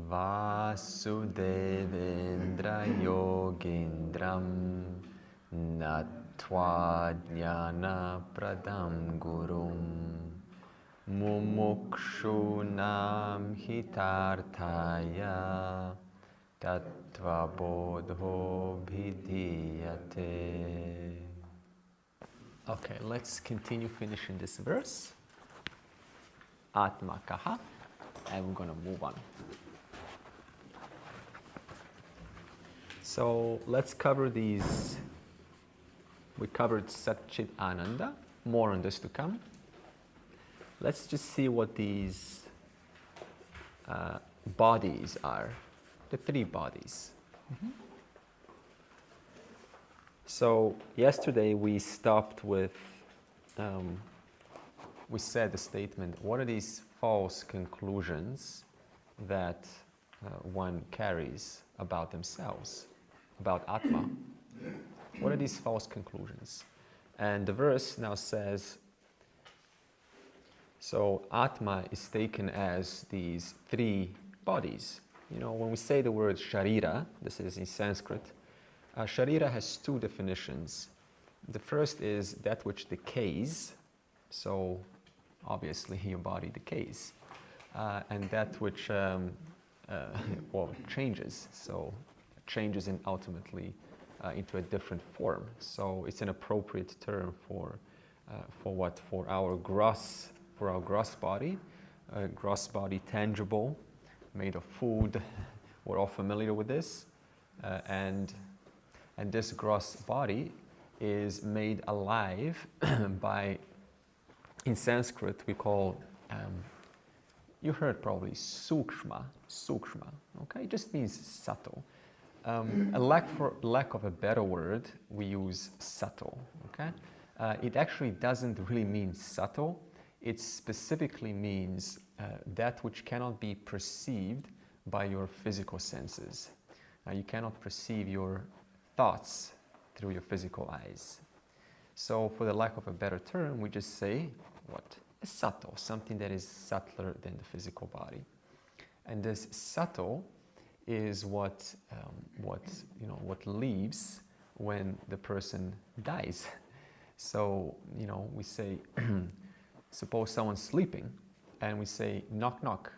Vasudevendra Yogindram Natva Jnana Pradam Gurum Mumukshunam Hitarthaya Tattva Bodho Bhidiyate. Okay, let's continue finishing this verse. Atmakaha, and we're going to move on. So let's cover these. We covered Satchit Ananda, more on this to come. Let's just see what these bodies are, the three bodies. So yesterday we stopped with, we said the statement, what are these false conclusions that one carries about themselves, about Atma? What are these false conclusions? And the verse now says, so Atma is taken as these three bodies. You know, when we say the word Sharira, this is in Sanskrit, Sharira has two definitions. The first is that which decays, so obviously your body decays, and that which well, changes, so changes in ultimately into a different form. So it's an appropriate term for what? For our gross body, gross body, tangible, made of food. We're all familiar with this, and this gross body is made alive by, in Sanskrit we call, you heard probably sukshma, okay? It just means subtle. For lack of a better word, we use subtle, okay? It actually doesn't really mean subtle. It specifically means that which cannot be perceived by your physical senses. You cannot perceive your thoughts through your physical eyes. So for the lack of a better term, we just say, what? Subtle, something that is subtler than the physical body. And this subtle is what leaves when the person dies. So, you know, we say, suppose someone's sleeping, and we say, knock, knock,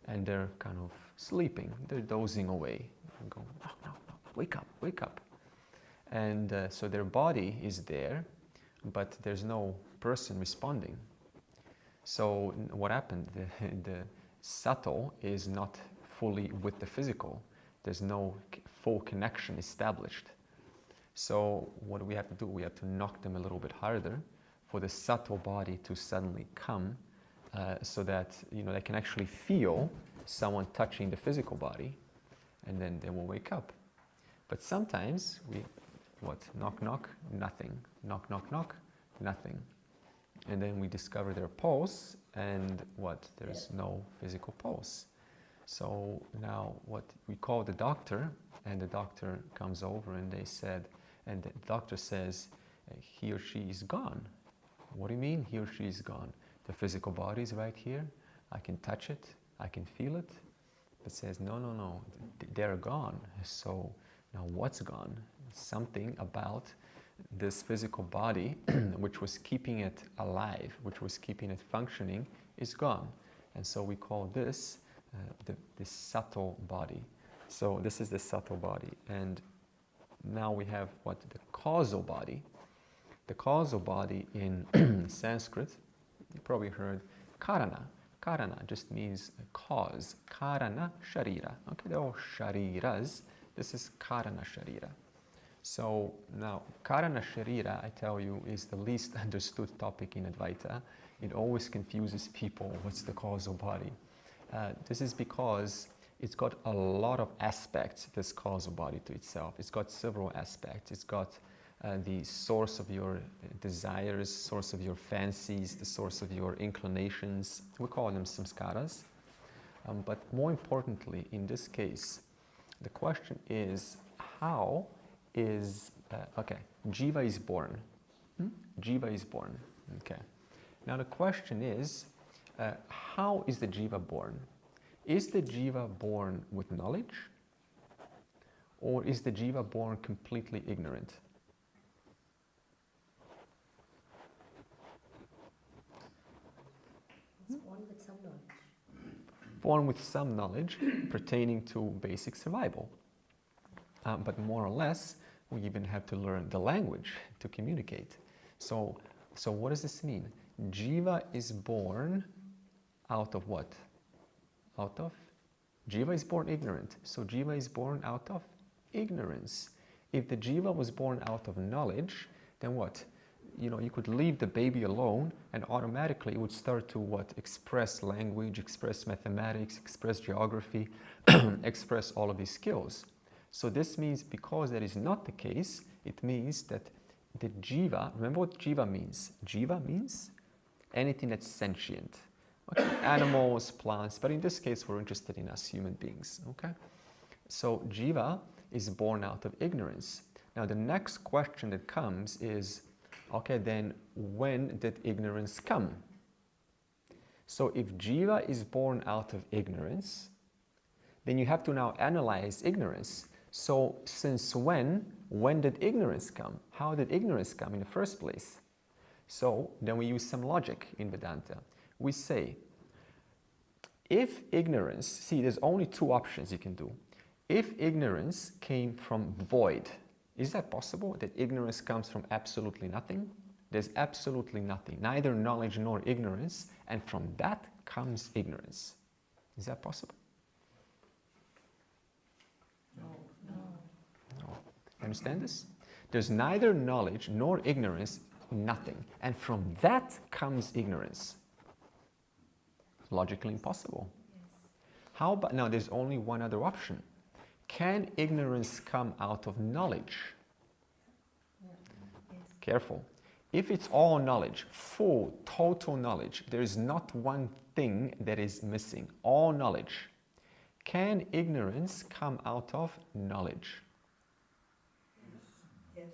and they're kind of sleeping, they're dozing away, and go, knock, knock, knock, wake up, wake up. And so their body is there, but there's no person responding. So what happened? The subtle is not fully with the physical. There's no full connection established. So what do we have to do? We have to knock them a little bit harder for the subtle body to suddenly come, so that, you know, they can actually feel someone touching the physical body, and then they will wake up. But sometimes we, knock, knock, nothing. Knock, knock, knock, nothing. And then we discover their pulse, and there's no physical pulse. So now what we call the doctor, and the doctor comes over, and the doctor says, he or she is gone. What do you mean, he or she is gone? The physical body is right here. I can touch it. I can feel it. But says, no, they're gone. So now what's gone? Something about this physical body, which was keeping it alive, which was keeping it functioning, is gone. And so we call this the subtle body. So this is the subtle body. And now we have the causal body. The causal body in Sanskrit, you probably heard karana. Karana just means cause. Karana sharira. Okay, they're all shariras. This is karana sharira. So now, karana sharira, I tell you, is the least understood topic in Advaita. It always confuses people. What's the causal body? This is because it's got a lot of aspects, this causal body to itself. It's got several aspects. It's got the source of your desires, source of your fancies, the source of your inclinations. We call them samskaras. But more importantly, in this case, the question is, how is, Jiva is born. Jiva is born. Okay. Now the question is, how is the Jiva born? is the jiva born with knowledge, or is the jiva born completely ignorant? It's born with some knowledge. Born with some knowledge pertaining to basic survival. But more or less, we even have to learn the language to communicate. So what does this mean? Jiva is born out of what? Jiva is born ignorant. So jiva is born out of ignorance. If the jiva was born out of knowledge, then what? You could leave the baby alone and automatically it would start to what? Express language, express mathematics, express geography, express all of these skills. So this means, because that is not the case, it means that the jiva, remember what jiva means? Jiva means anything that's sentient. Okay? Animals, plants, but in this case we're interested in us human beings. Okay? So jiva is born out of ignorance. Now the next question that comes is, okay, then when did ignorance come? So if jiva is born out of ignorance, then you have to now analyze ignorance. So since when did ignorance come? How did ignorance come in the first place? So then we use some logic in Vedanta. We say, if ignorance, see, there's only two options you can do. If ignorance came from void, is that possible, that ignorance comes from absolutely nothing? There's absolutely nothing, neither knowledge nor ignorance, and from that comes ignorance. Is that possible? No. Understand this? There's neither knowledge nor ignorance, nothing. And from that comes ignorance. Logically impossible. Yes. How about, now there's only one other option. Can ignorance come out of knowledge? Yeah. Yes. Careful. If it's all knowledge, full, total knowledge, there is not one thing that is missing. All knowledge. Can ignorance come out of knowledge? Yes.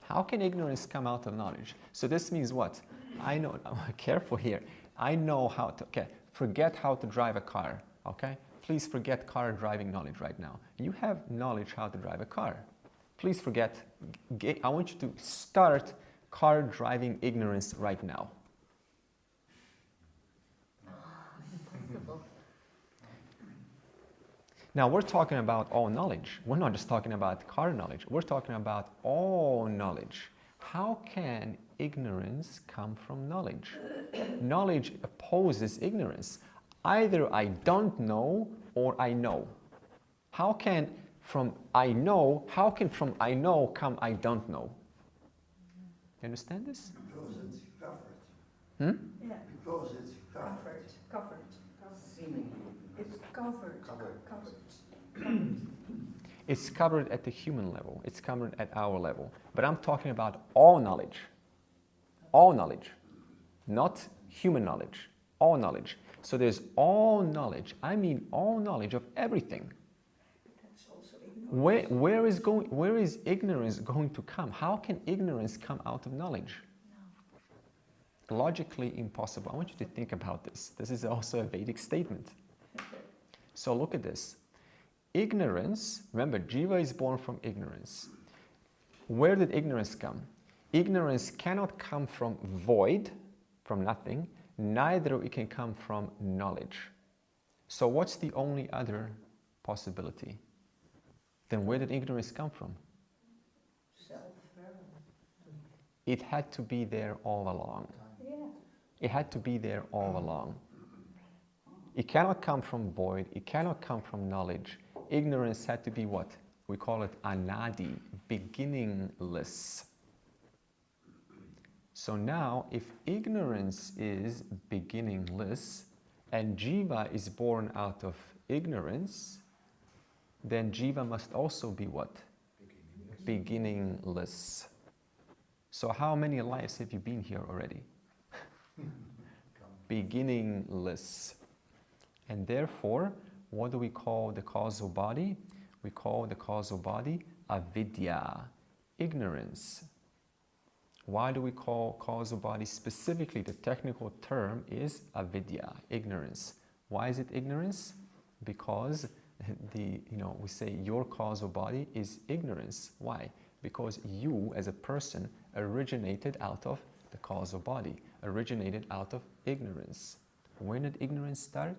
How can ignorance come out of knowledge? So this means what? I know, careful here. I know how to, okay, forget how to drive a car, okay? Please forget car driving knowledge right now. You have knowledge how to drive a car. Please forget, I want you to start car driving ignorance right now. Impossible. Now we're talking about all knowledge. We're not just talking about car knowledge. We're talking about all knowledge. How can ignorance come from knowledge? Knowledge opposes ignorance. Either I don't know or I know. How can from I know come I don't know? You understand this? Because it's covered. Yeah. Because it's covered. Covered. Seemingly. It's covered. Covered. It's covered at the human level. It's covered at our level. But I'm talking about all knowledge. All knowledge. Not human knowledge. All knowledge. So there's all knowledge. I mean all knowledge of everything. That's also ignorance. Where is ignorance going to come? How can ignorance come out of knowledge? No. Logically impossible. I want you to think about this. This is also a Vedic statement. So look at this. Ignorance, remember, jiva is born from ignorance. Where did ignorance come? Ignorance cannot come from void, from nothing, neither it can come from knowledge. So what's the only other possibility? Then where did ignorance come from? Self. It had to be there all along. Yeah. It had to be there all along. It cannot come from void. It cannot come from knowledge. Ignorance had to be what? We call it anadi, beginningless. So now, if ignorance is beginningless and jiva is born out of ignorance, then jiva must also be what? Beginningless. So how many lives have you been here already? Beginningless. And therefore, what do we call the causal body? We call the causal body avidya, ignorance. Why do we call causal body specifically? The technical term is avidya, ignorance. Why is it ignorance? Because we say your causal body is ignorance. Why? Because you as a person originated out of the causal body, originated out of ignorance. When did ignorance start?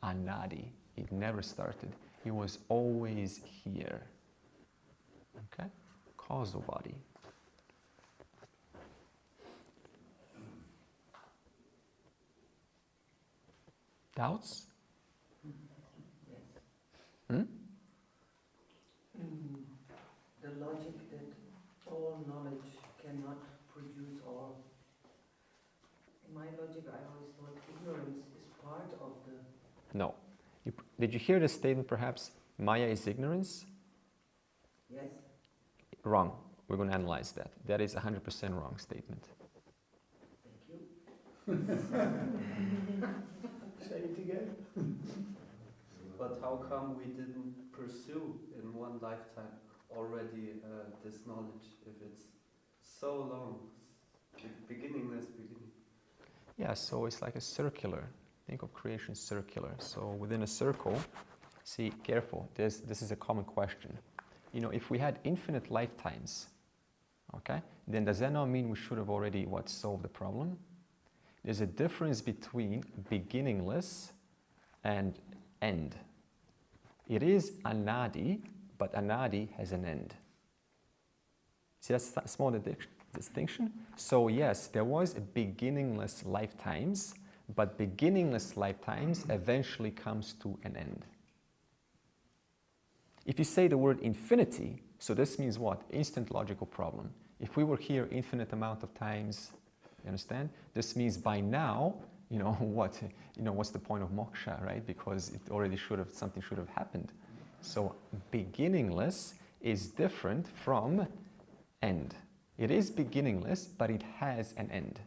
Anadi. It never started. It was always here. Okay? Causal body. Doubts? Yes. Hmm? The logic that all knowledge cannot produce all. In my logic, I always thought ignorance is part of the... No. Did you hear the statement perhaps, Maya is ignorance? Yes. Wrong. We're going to analyze that. That is 100% wrong statement. Thank you. Say it again. But how come we didn't pursue in one lifetime already this knowledge if it's so long? Beginningless beginning. Yeah, so it's like a circular. Think of creation circular. So within a circle, see, careful, this is a common question. If we had infinite lifetimes, okay, then does that not mean we should have already, solved the problem? There's a difference between beginningless and end. It is anadi, but anadi has an end. See, that's a small distinction. So yes, there was a beginningless lifetimes, but beginningless lifetimes eventually comes to an end. If you say the word infinity, so this means what? Instant logical problem. If we were here infinite amount of times, you understand? This means by now, what's the point of moksha, right? Because it already something should have happened. So beginningless is different from end. It is beginningless, but it has an end.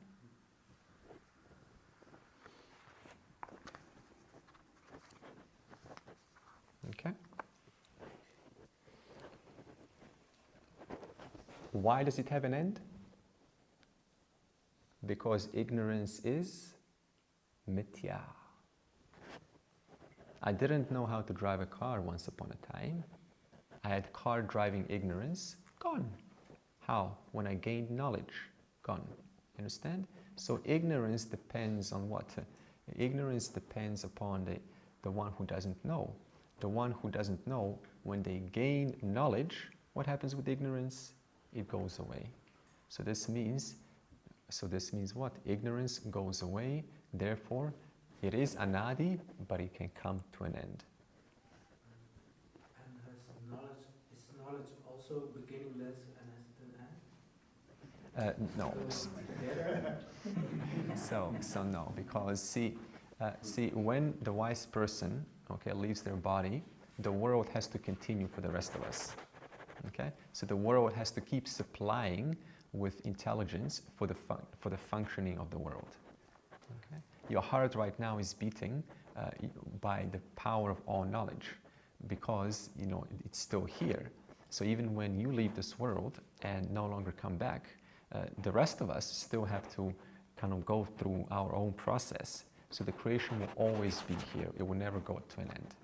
Okay? Why does it have an end? Because ignorance is mithya. I didn't know how to drive a car once upon a time. I had car driving ignorance, gone. How? When I gained knowledge, gone. Understand? So ignorance depends on what? Ignorance depends upon the one who doesn't know. The one who doesn't know, when they gain knowledge, what happens with ignorance? It goes away. So this means what? Ignorance goes away, therefore it is anadi, but it can come to an end. And is knowledge also beginningless and has an end? No. So no, because see, when the wise person, leaves their body, the world has to continue for the rest of us. Okay, so the world has to keep supplying with intelligence for the functioning of the world. Okay? Your heart right now is beating by the power of all knowledge, because it's still here. So even when you leave this world and no longer come back, the rest of us still have to kind of go through our own process. So the creation will always be here. It will never go to an end.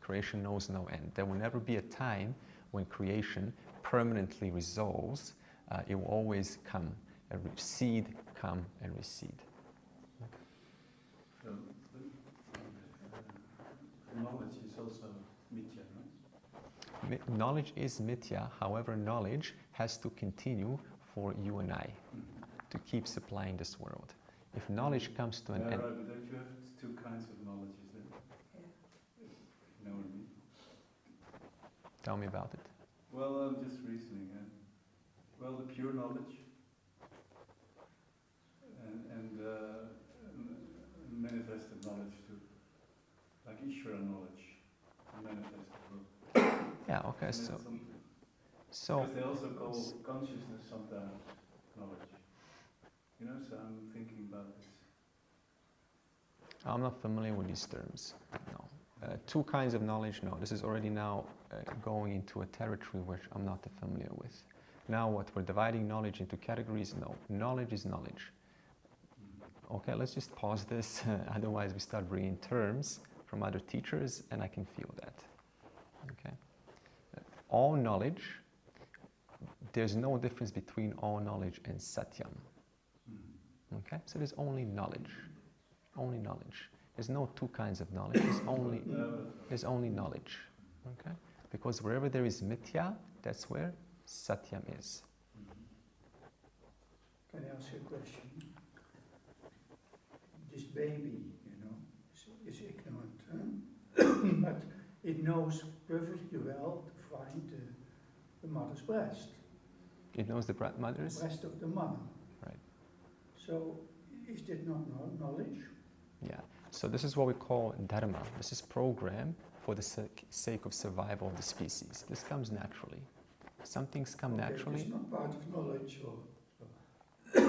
Creation knows no end. There will never be a time when creation permanently resolves. It will always come, recede, come and recede. So, knowledge is also mithya, right? Knowledge is mithya, however, knowledge has to continue for you and I to keep supplying this world. If knowledge comes to an end... Right, but don't you have two kinds of knowledge, is there? Yeah. You know what I mean? Tell me about it. Well, I'm just reasoning. Well, the pure knowledge and manifested knowledge too, like Ishvara knowledge, manifested world. Yeah. Okay. And So that's because they also call consciousness sometimes knowledge. So I'm thinking about this. I'm not familiar with these terms. No. Two kinds of knowledge. No. This is already now going into a territory which I'm not familiar with. Now what, we're dividing knowledge into categories? No, knowledge is knowledge. Okay, let's just pause this, otherwise we start bringing terms from other teachers and I can feel that. Okay, all knowledge, there's no difference between all knowledge and satyam. Okay, so there's only knowledge, only knowledge. There's no two kinds of knowledge, there's only knowledge. Okay, because wherever there is mithya, that's where satyam is. Can I ask you a question? This baby, is ignorant, but it knows perfectly well to find the mother's breast. It knows the mother's? Breast of the mother. Right. So, is that not knowledge? Yeah. So this is what we call dharma. This is program for the sake of survival of the species. This comes naturally. Some things come naturally. It's not part of knowledge, or so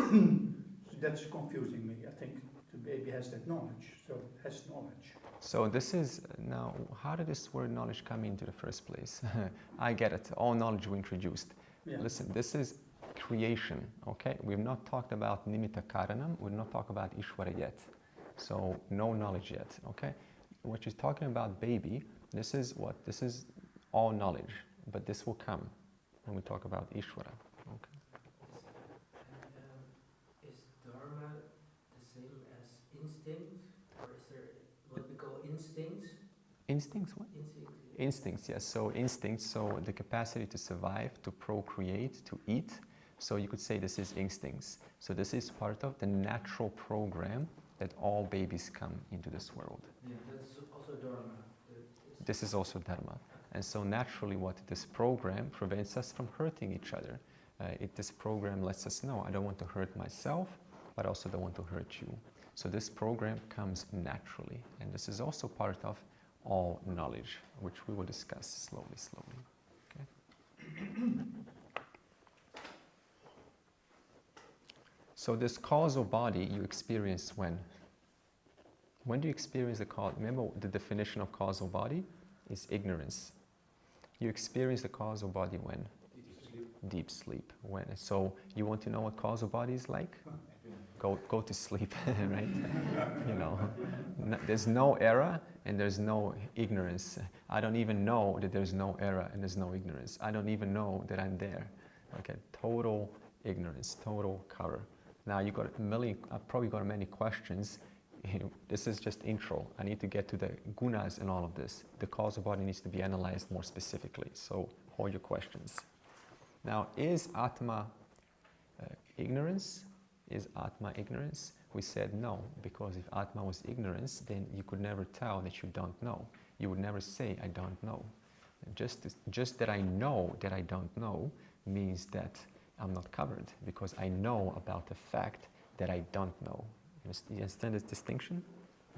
that's confusing me. I think the baby has that knowledge, so it has knowledge. So this is, now, how did this word knowledge come into the first place? I get it, all knowledge we introduced. Yeah. Listen, this is creation, okay? We've not talked about nimitta karanam, we've not talked about Ishvara yet. So no knowledge yet, okay? What you're talking about baby, this is all knowledge, but this will come when we talk about Ishvara, okay? Is dharma the same as instinct, or is there what we call instincts? Instincts, what? Instinct. Instincts, yes. So instincts, so the capacity to survive, to procreate, to eat. So you could say this is instincts. So this is part of the natural program that all babies come into this world. Yeah, that's also dharma. This is also dharma. And so naturally what this program prevents us from hurting each other. This program lets us know, I don't want to hurt myself, but I also don't want to hurt you. So this program comes naturally. And this is also part of all knowledge, which we will discuss slowly. Okay? So this causal body you experience when? When do you experience the cause? Remember the definition of causal body is ignorance. You experience the causal body when? Deep sleep. When? So you want to know what causal body is like? Go to sleep, right? There's no error and there's no ignorance. I don't even know that there's no error and there's no ignorance. I don't even know that I'm there. Okay, total ignorance, total cover. Now you got I've probably got many questions. This is just intro. I need to get to the gunas and all of this. The causal body needs to be analyzed more specifically. So hold your questions. Now, is Atma ignorance? Is Atma ignorance? We said no, because if Atma was ignorance, then you could never tell that you don't know. You would never say, I don't know. Just that I know that I don't know means that I'm not covered, because I know about the fact that I don't know. You understand this distinction?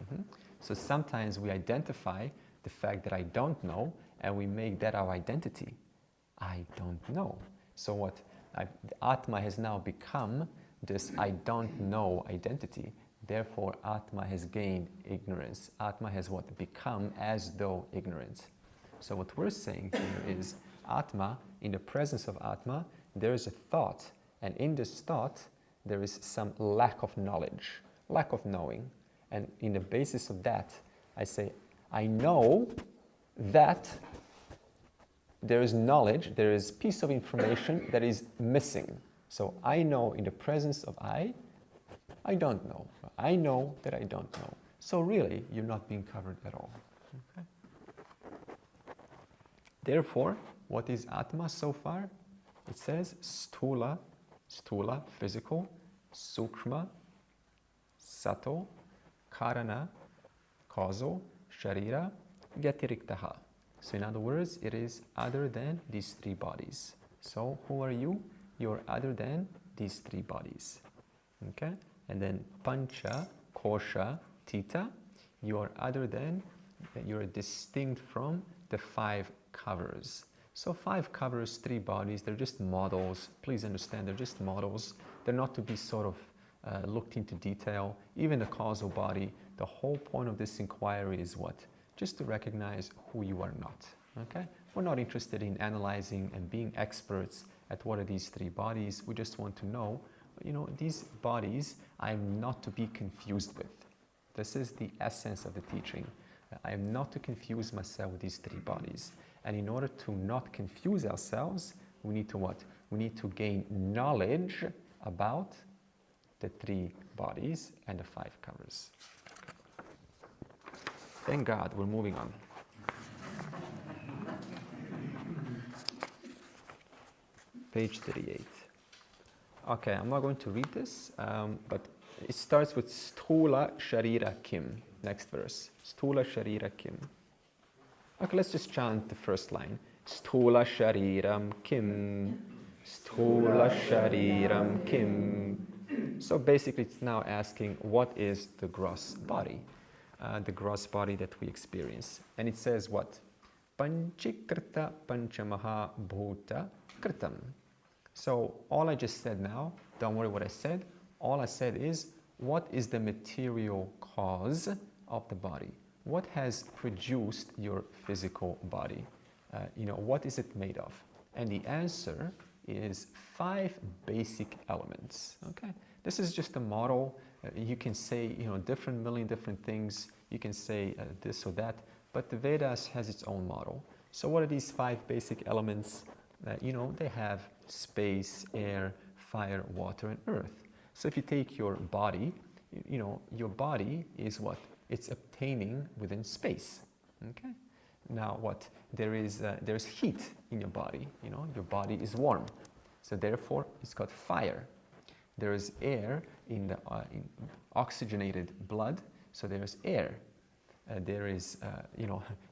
Mm-hmm. So sometimes we identify the fact that I don't know, and we make that our identity. I don't know. So what? Atma has now become this I don't know identity. Therefore, Atma has gained ignorance. Atma has what? Become as though ignorant. So what we're saying here is Atma, in the presence of Atma, there is a thought. And in this thought, there is some lack of knowledge, lack of knowing. And in the basis of that, I say, I know that there is knowledge, there is piece of information that is missing. So I know in the presence of I don't know. I know that I don't know. So really, you're not being covered at all. Okay? Therefore, what is Atma so far? It says stula, physical, sukshma, sato, karana, causal, sharira, gyatiriktaha. So in other words, it is other than these three bodies. So who are you? You're other than these three bodies. Okay? And then pancha, kosha, tita, you are other than, you're distinct from the five covers. So five covers, three bodies, they're just models. Please understand, they're just models. They're not to be sort of looked into detail. Even the causal body, the whole point of this inquiry is what? Just to recognize who you are not. Okay? We're not interested in analyzing and being experts at what are these three bodies. We just want to know, these bodies I'm not to be confused with. This is the essence of the teaching. I am not to confuse myself with these three bodies. And in order to not confuse ourselves, we need to what? We need to gain knowledge about the three bodies and the five covers. Thank God, we're moving on. Page 38. Okay, I'm not going to read this, but it starts with Sthula Sharira Kim. Next verse. Sthula Sharira Kim. Okay, let's just chant the first line. Sthula Shariram Kim. Sthula Shariram Kim. So basically it's now asking what is the gross body? The gross body that we experience. And it says what? Panchikrta Panchamaha Bhuta Kritam. So all I just said now, don't worry what I said. All I said is, what is the material cause of the body? What has produced your physical body? What is it made of? And the answer is 5 basic elements. Okay, this is just a model. You can say, million different things. You can say this or that, but the Vedas has its own model. So what are these 5 basic elements? They have space, air, fire, water, and earth. So if you take your body, your body is what? It's obtaining within space. Okay. Now what? There's heat in your body. Your body is warm. So therefore, it's got fire. There is air in the in oxygenated blood. So there's air. There is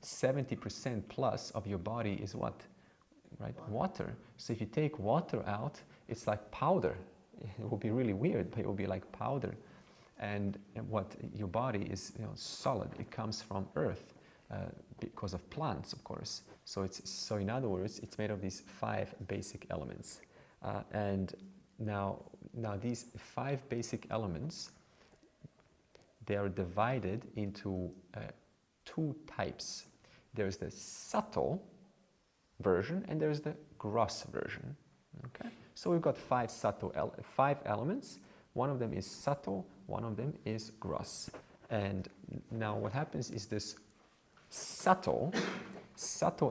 70% plus of your body is what? Right? Water. So if you take water out, it's like powder. It will be really weird, but it will be like powder. And what your body is, solid. It comes from earth because of plants, of course. So in other words, it's made of these 5 basic elements. And now these 5 basic elements, they are divided into 2 types. There's the subtle version and there's the gross version. Okay, so we've got 5 elements. One of them is subtle, one of them is gross. And now what happens is this subtle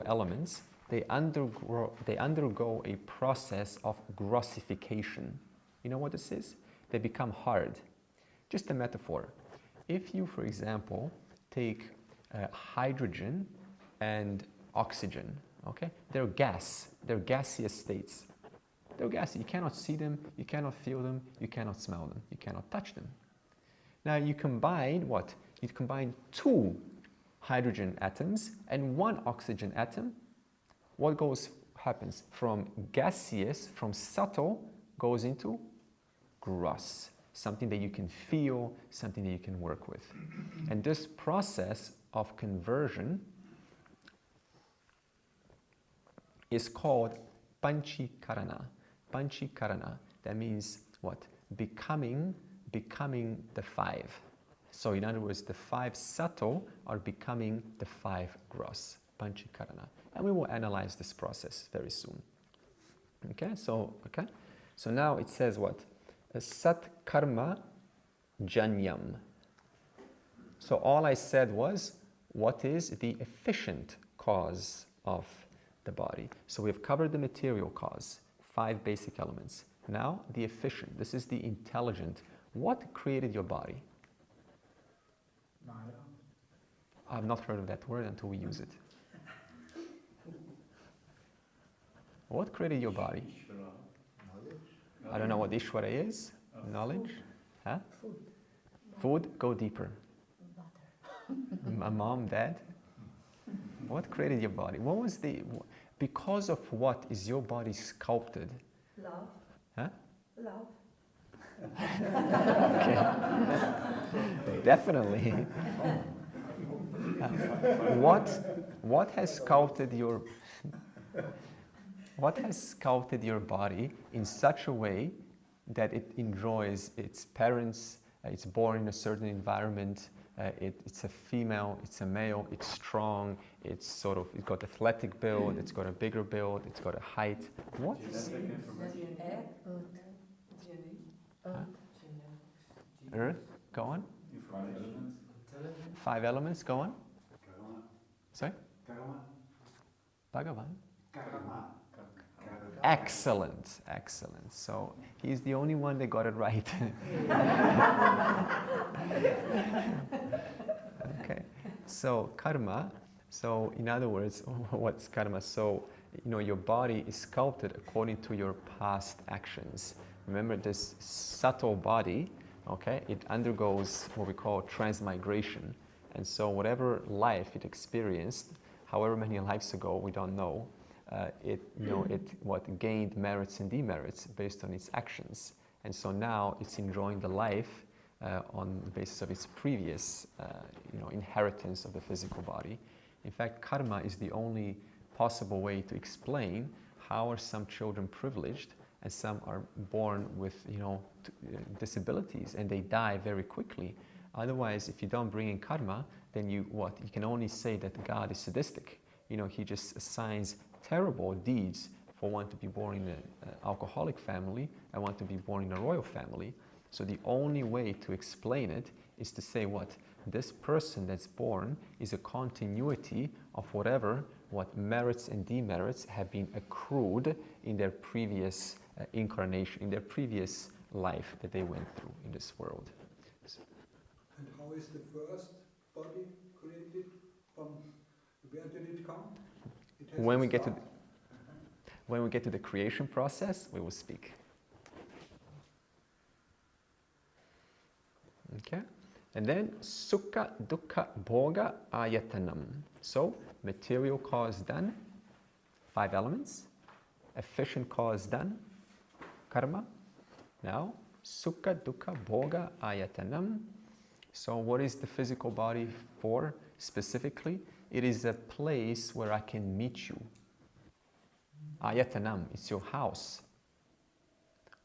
elements, they undergo a process of grossification. You know what this is? They become hard. Just a metaphor. If you, for example, take hydrogen and oxygen, okay? They're gaseous states. They're gassy. You cannot see them, you cannot feel them, you cannot smell them, you cannot touch them. Now you combine what? You combine 2 hydrogen atoms and 1 oxygen atom. What happens? From gaseous, from subtle, goes into gross. Something that you can feel, something that you can work with. And this process of conversion is called Panchikarana. Panchikarana, that means what? Becoming the 5. So in other words, the 5 subtle are becoming the 5 gross. Panchikarana. And we will analyze this process very soon. Okay, so now it says what? Sat karma janyam. So all I said was, what is the efficient cause of the body? So we've covered the material cause, 5 basic elements. Now the efficient, this is the intelligent. What created your body? Maya. I've not heard of that word until we use it. What created your body? I don't know what Ishvara is. Knowledge? Huh? Food. Food? Go deeper. My mom, dad? What created your body? What was because of what is your body sculpted? Love. Huh? Love. Okay. Definitely. What has sculpted your body in such a way that it enjoys its parents, it's born in a certain environment, It's a female, it's a male, it's strong, it's got athletic build, it's got a bigger build, it's got a height. What? Genetic information. Earth, go on. Information. 5 elements, go on. Karma. Sorry? Karma. Bhagavan. Karma. Excellent, excellent. So he's the only one that got it right. Okay. So karma. So in other words, what's karma? So your body is sculpted according to your past actions. Remember, this subtle body, okay, it undergoes what we call transmigration. And so whatever life it experienced, however many lives ago, we don't know, it gained merits and demerits based on its actions. And so now it's enjoying the life on the basis of its previous inheritance of the physical body. In fact, karma is the only possible way to explain how are some children privileged and some are born with disabilities and they die very quickly. Otherwise, if you don't bring in karma, then you can only say that God is sadistic. He just assigns terrible deeds for one to be born in an alcoholic family and one to be born in a royal family. So the only way to explain it is to say this person that's born is a continuity of what merits and demerits have been accrued in their previous incarnation, in their previous life that they went through in this world. And how is the first body created? From where did it come? It has When to we get to start. when we get to the creation process, we will speak. Okay? And then sukha, dukkha, bhoga, ayatanam. So material cause done, 5 elements. Efficient cause done, karma. Now sukha, dukkha, bhoga, ayatanam. So what is the physical body for specifically? It is a place where I can meet you. Ayatanam, it's your house.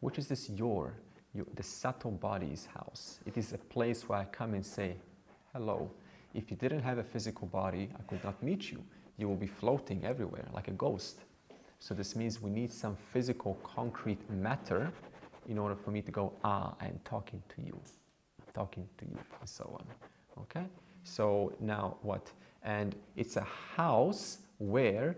Which is this the subtle body's house? It is a place where I come and say, hello. If you didn't have a physical body, I could not meet you. You will be floating everywhere like a ghost. So this means we need some physical, concrete matter in order for me to go, I'm talking to you. I'm talking to you, and so on. Okay? So now what? And it's a house where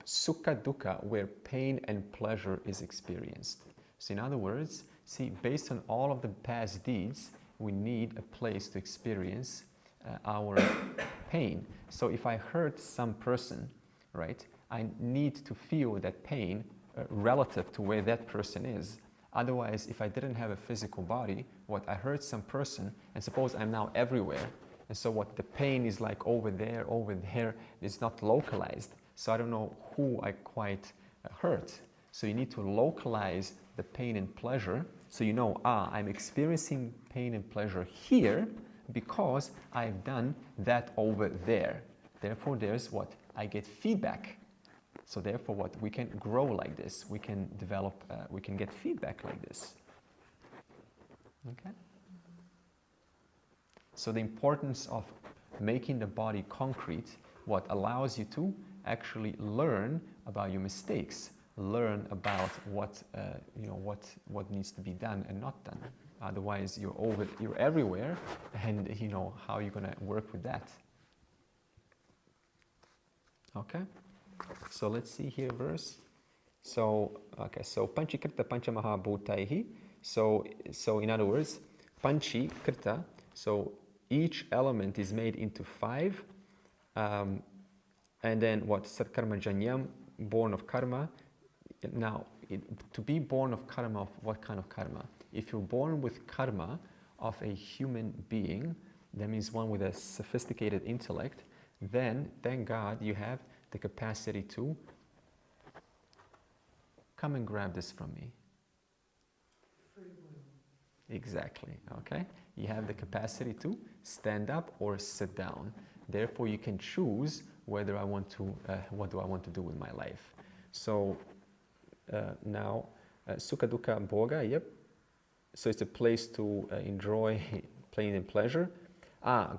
sukha dukkha, where pain and pleasure is experienced. So in other words, see, based on all of the past deeds, we need a place to experience our pain. So if I hurt some person, right, I need to feel that pain relative to where that person is. Otherwise, if I didn't have a physical body, I hurt some person, and suppose I'm now everywhere, and so the pain is like over there, it's not localized. So I don't know who I quite hurt. So you need to localize the pain and pleasure, so I'm experiencing pain and pleasure here because I've done that over there. Therefore, there's I get feedback. So therefore, we can grow like this. We can develop, we can get feedback like this. Okay? So the importance of making the body concrete, allows you to actually learn about your mistakes, learn about what needs to be done and not done. Otherwise, you're everywhere, and how are you going to work with that? Okay, so let's see here verse. So panchikrita panchamahabhutaihi. So in other words, panchikrita. So each element is made into 5, and then satkarma janyam, born of karma. Now, to be born of karma, of what kind of karma? If you're born with karma of a human being, that means one with a sophisticated intellect, then, thank God, you have the capacity to come and grab this from me. Exactly, okay? You have the capacity to stand up or sit down. Therefore, you can choose whether I want to, what do I want to do with my life. So, now, sukha dukkha bhoga, yep. So it's a place to enjoy pain and pleasure.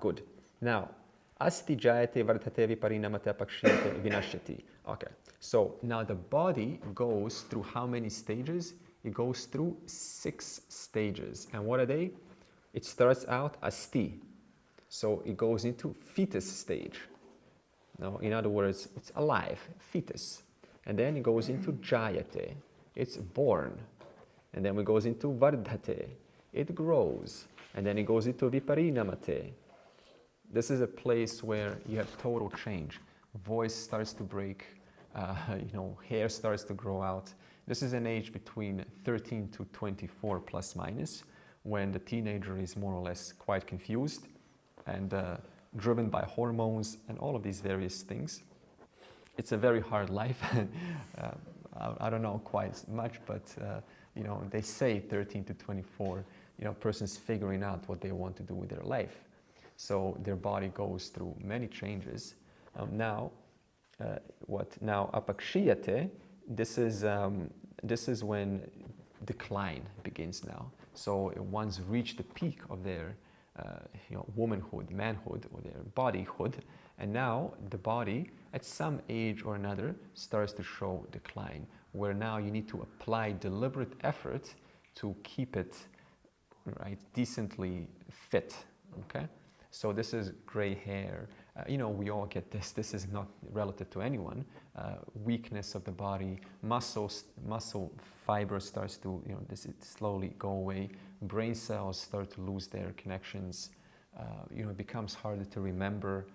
Good. Now, asti jayate vardhate viparinamate apakshiyate vinashyati. Okay, so now the body goes through how many stages? It goes through 6 stages. And what are they? It starts out asti. So it goes into fetus stage. Now, in other words, it's alive, fetus. And then it goes into jayate. It's born. And then it goes into vardhate. It grows. And then it goes into viparinamate. This is a place where you have total change. Voice starts to break, hair starts to grow out. This is an age between 13 to 24 plus minus, when the teenager is more or less quite confused and driven by hormones and all of these various things. It's a very hard life. I don't know quite much, but they say 13 to 24, person's figuring out what they want to do with their life. So their body goes through many changes. Now apakshiyate, this is when decline begins now. So one's reached the peak of their womanhood, manhood, or their bodyhood, and now the body at some age or another starts to show decline, where now you need to apply deliberate effort to keep it decently fit. Okay, so this is gray hair. We all get this. This is not relative to anyone. Weakness of the body, muscle fiber starts to, it slowly go away. Brain cells start to lose their connections. It becomes harder to remember.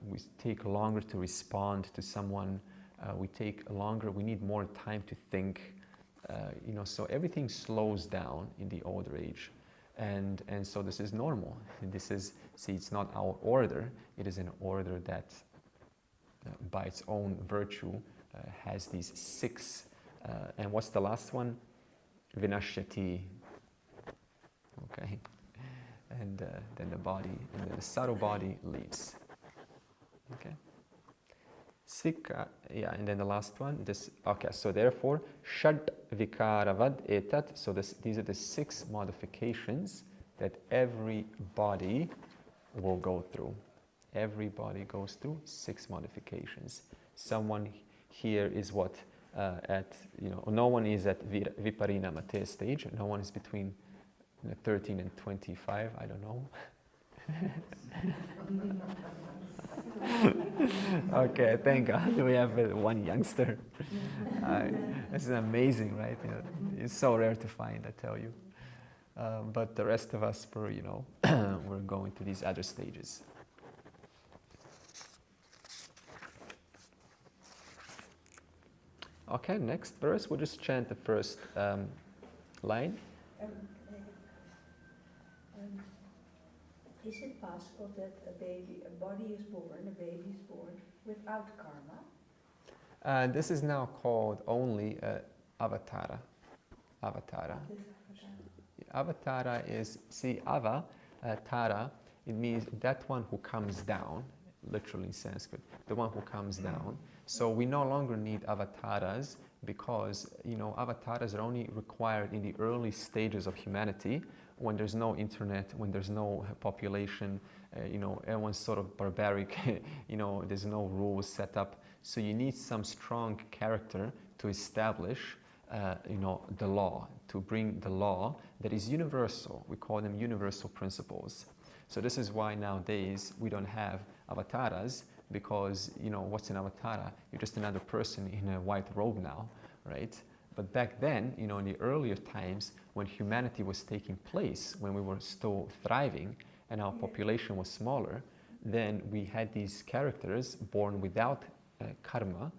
We take longer to respond to someone. We need more time to think. So everything slows down in the older age. And so this is normal. It's not our order. It is an order that, by its own virtue, has these 6. And what's the last one? Vinashyati. Okay. And then the body, and then the subtle body leaves. Okay. Svika, and then the last one. So therefore, shad vikaravad etat. So these are the 6 modifications that every body will go through. Every body goes through 6 modifications. Someone here is no one is at viparinamate stage. No one is between 13 and 25. I don't know. Okay, thank God we have one youngster. This is amazing, right? It's so rare to find, I tell you. But the rest of us, we're going to these other stages. Okay, next verse. We'll just chant the first line. Is it possible that a baby is born without karma? This is now called only avatara. Avatara. Avatara is, tara, it means that one who comes down, literally in Sanskrit, the one who comes down. So we no longer need avatars because, avatars are only required in the early stages of humanity, when there's no internet, when there's no population, everyone's sort of barbaric, there's no rules set up. So you need some strong character to establish, the law, to bring the law that is universal. We call them universal principles. So this is why nowadays we don't have avatars, because, what's an avatar? You're just another person in a white robe now, right? But back then, in the earlier times, when humanity was taking place, when we were still thriving and our population was smaller, then we had these characters born without karma,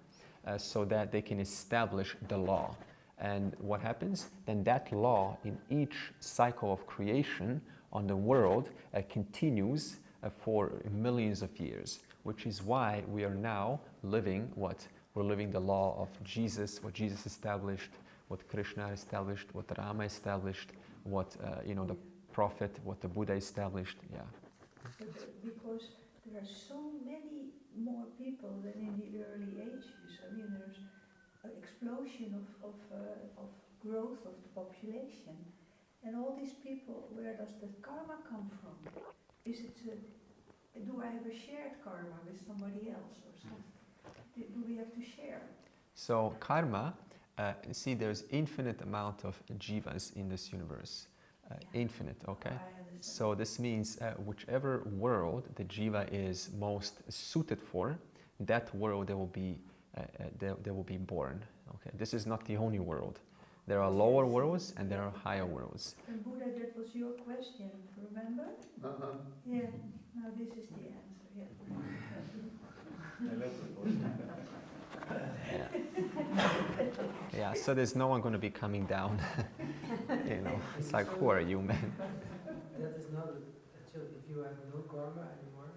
so that they can establish the law. And what happens? Then that law in each cycle of creation on the world continues for millions of years, which is why we are now living what? We're living the law of Jesus, what Jesus established, what Krishna established, what Rama established, what the Prophet, what the Buddha established. Yeah. Because there are so many more people than in the early ages. I mean, there's an explosion of growth of the population, And all these people, where does the karma come from? Is it, do I have a shared karma with somebody else or something? Do we have to share? So karma, see, there's infinite amount of jivas in this universe. Infinite, okay? I understand. So this means whichever world the jiva is most suited for, that world they will be born. Okay, this is not the only world. There are lower worlds and there are higher worlds. And Buddha, that was your question, remember? Yeah, now this is the answer, yeah. Yeah, so there's no one going to be coming down. You know, it's like, who are you, man? That is not actually, if you have no karma anymore,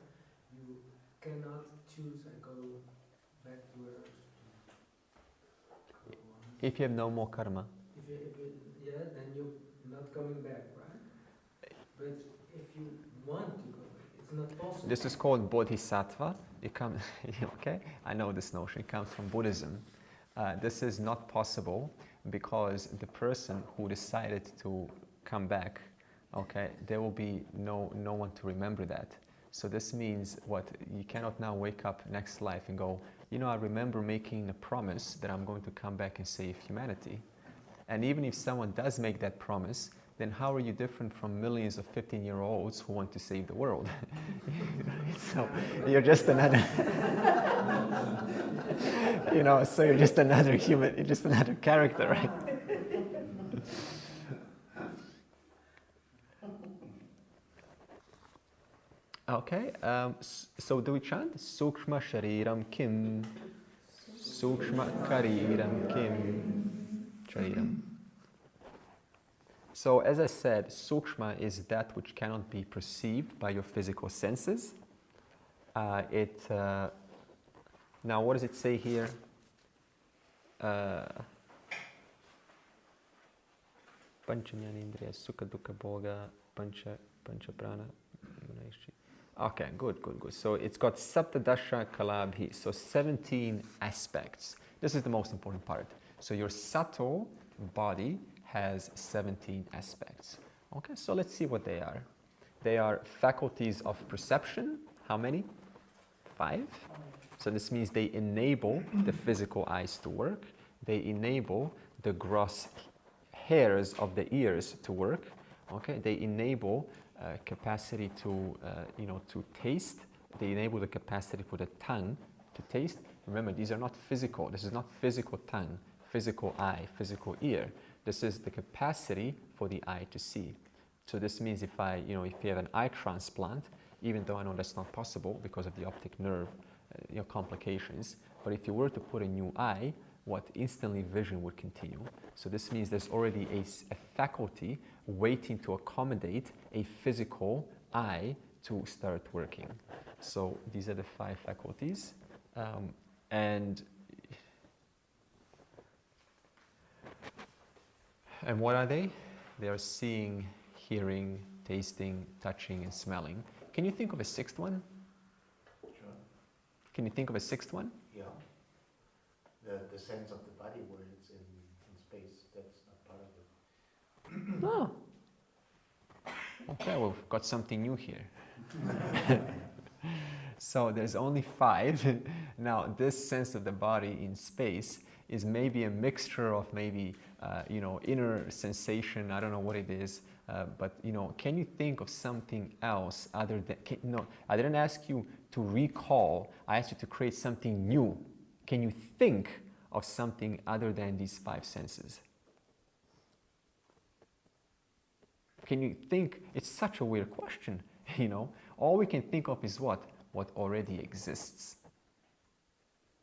you cannot choose and go back to where. If you have no more karma. Yeah, then you're not coming back, right? But if you want to go back, it's not possible. This is called bodhisattva. It comes, okay? I know this notion. It comes from Buddhism. This is not possible because the person who decided to come back, okay, there will be no one to remember that. So this means what? You cannot now wake up next life and go, you know, I remember making a promise that I'm going to come back and save humanity. And even if someone does make that promise, then how are you different from millions of 15-year-olds who want to save the world? So you're just another, you know, so you're just another human, you're just another character, right? Okay, so do we chant? Sukshma Shariram Kim, Sukshma Kariram Kim, Shariram. So as I said, Sukshma is that which cannot be perceived by your physical senses. Now what does it say here? Panchañanindriya, Sukha Dukkha Bhoga, Pancha Prana. Okay, good. So it's got Saptadasha Kalabhi, so 17 aspects. This is the most important part. So your subtle body has 17 aspects. Okay, so let's see what they are. They are faculties of perception. How many? 5. So this means they enable the physical eyes to work. They enable the gross hairs of the ears to work. Okay, they enable capacity to, to taste. They enable the capacity for the tongue to taste. Remember, these are not physical. This is not physical tongue, physical eye, physical ear. This is the capacity for the eye to see. So this means if you have an eye transplant, even though I know that's not possible because of the optic nerve, complications, but if you were to put a new eye, instantly vision would continue. So this means there's already a faculty waiting to accommodate a physical eye to start working. So these are the 5 faculties. And what are they? They are seeing, hearing, tasting, touching, and smelling. Can you think of a 6th one? Sure. Can you think of a 6th one? Yeah. The sense of the body where it's in space, that's not part of it. Oh. Okay, we've got something new here. So there's only 5. Now, this sense of the body in space is maybe a mixture of maybe, inner sensation, I don't know what it is, but, can you think of something else other than, no, I didn't ask you to recall, I asked you to create something new. Can you think of something other than these 5 senses? Can you think? It's such a weird question, All we can think of is what? What already exists.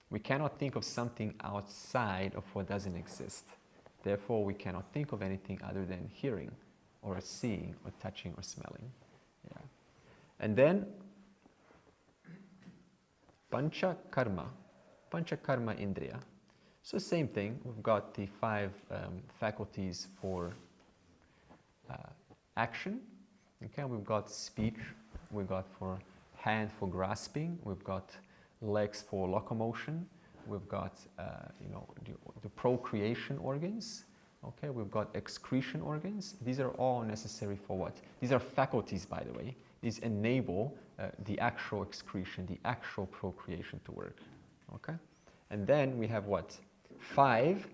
We cannot think of something outside of what doesn't exist. Therefore, we cannot think of anything other than hearing, or seeing, or touching, or smelling. Yeah. And then, Pancha Karma Indriya. So same thing, we've got the 5 faculties for action. Okay, we've got speech, we've got for hand for grasping, we've got legs for locomotion, we've got the procreation organs, Okay, we've got excretion organs. These are all necessary for what? These are faculties, by the way. These enable the actual excretion, the actual procreation to work. Okay, and then we have what? 5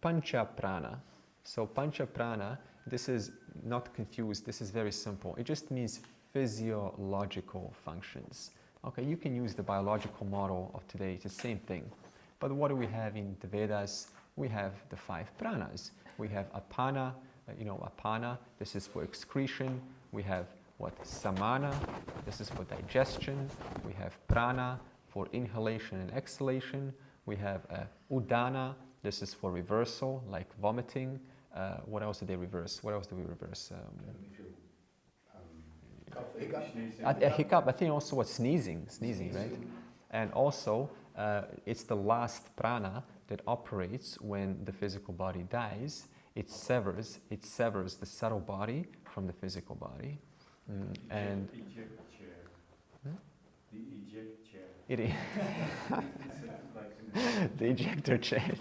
pancha prana. So pancha prana, this is not confused. This is very simple. It just means physiological functions. Okay, you can use the biological model of today. It's the same thing. But what do we have in the Vedas? We have the 5 pranas. We have apana, apana, this is for excretion. We have what? Samana, this is for digestion. We have prana for inhalation and exhalation. We have udana, this is for reversal, like vomiting. What else do they reverse? What else do we reverse? A hiccup, I think also what? Sneezing, right? And also, it's the last prana that operates when the physical body dies. It severs the subtle body from the physical body. And eject chair. Hmm? The eject chair. It is the ejector chair.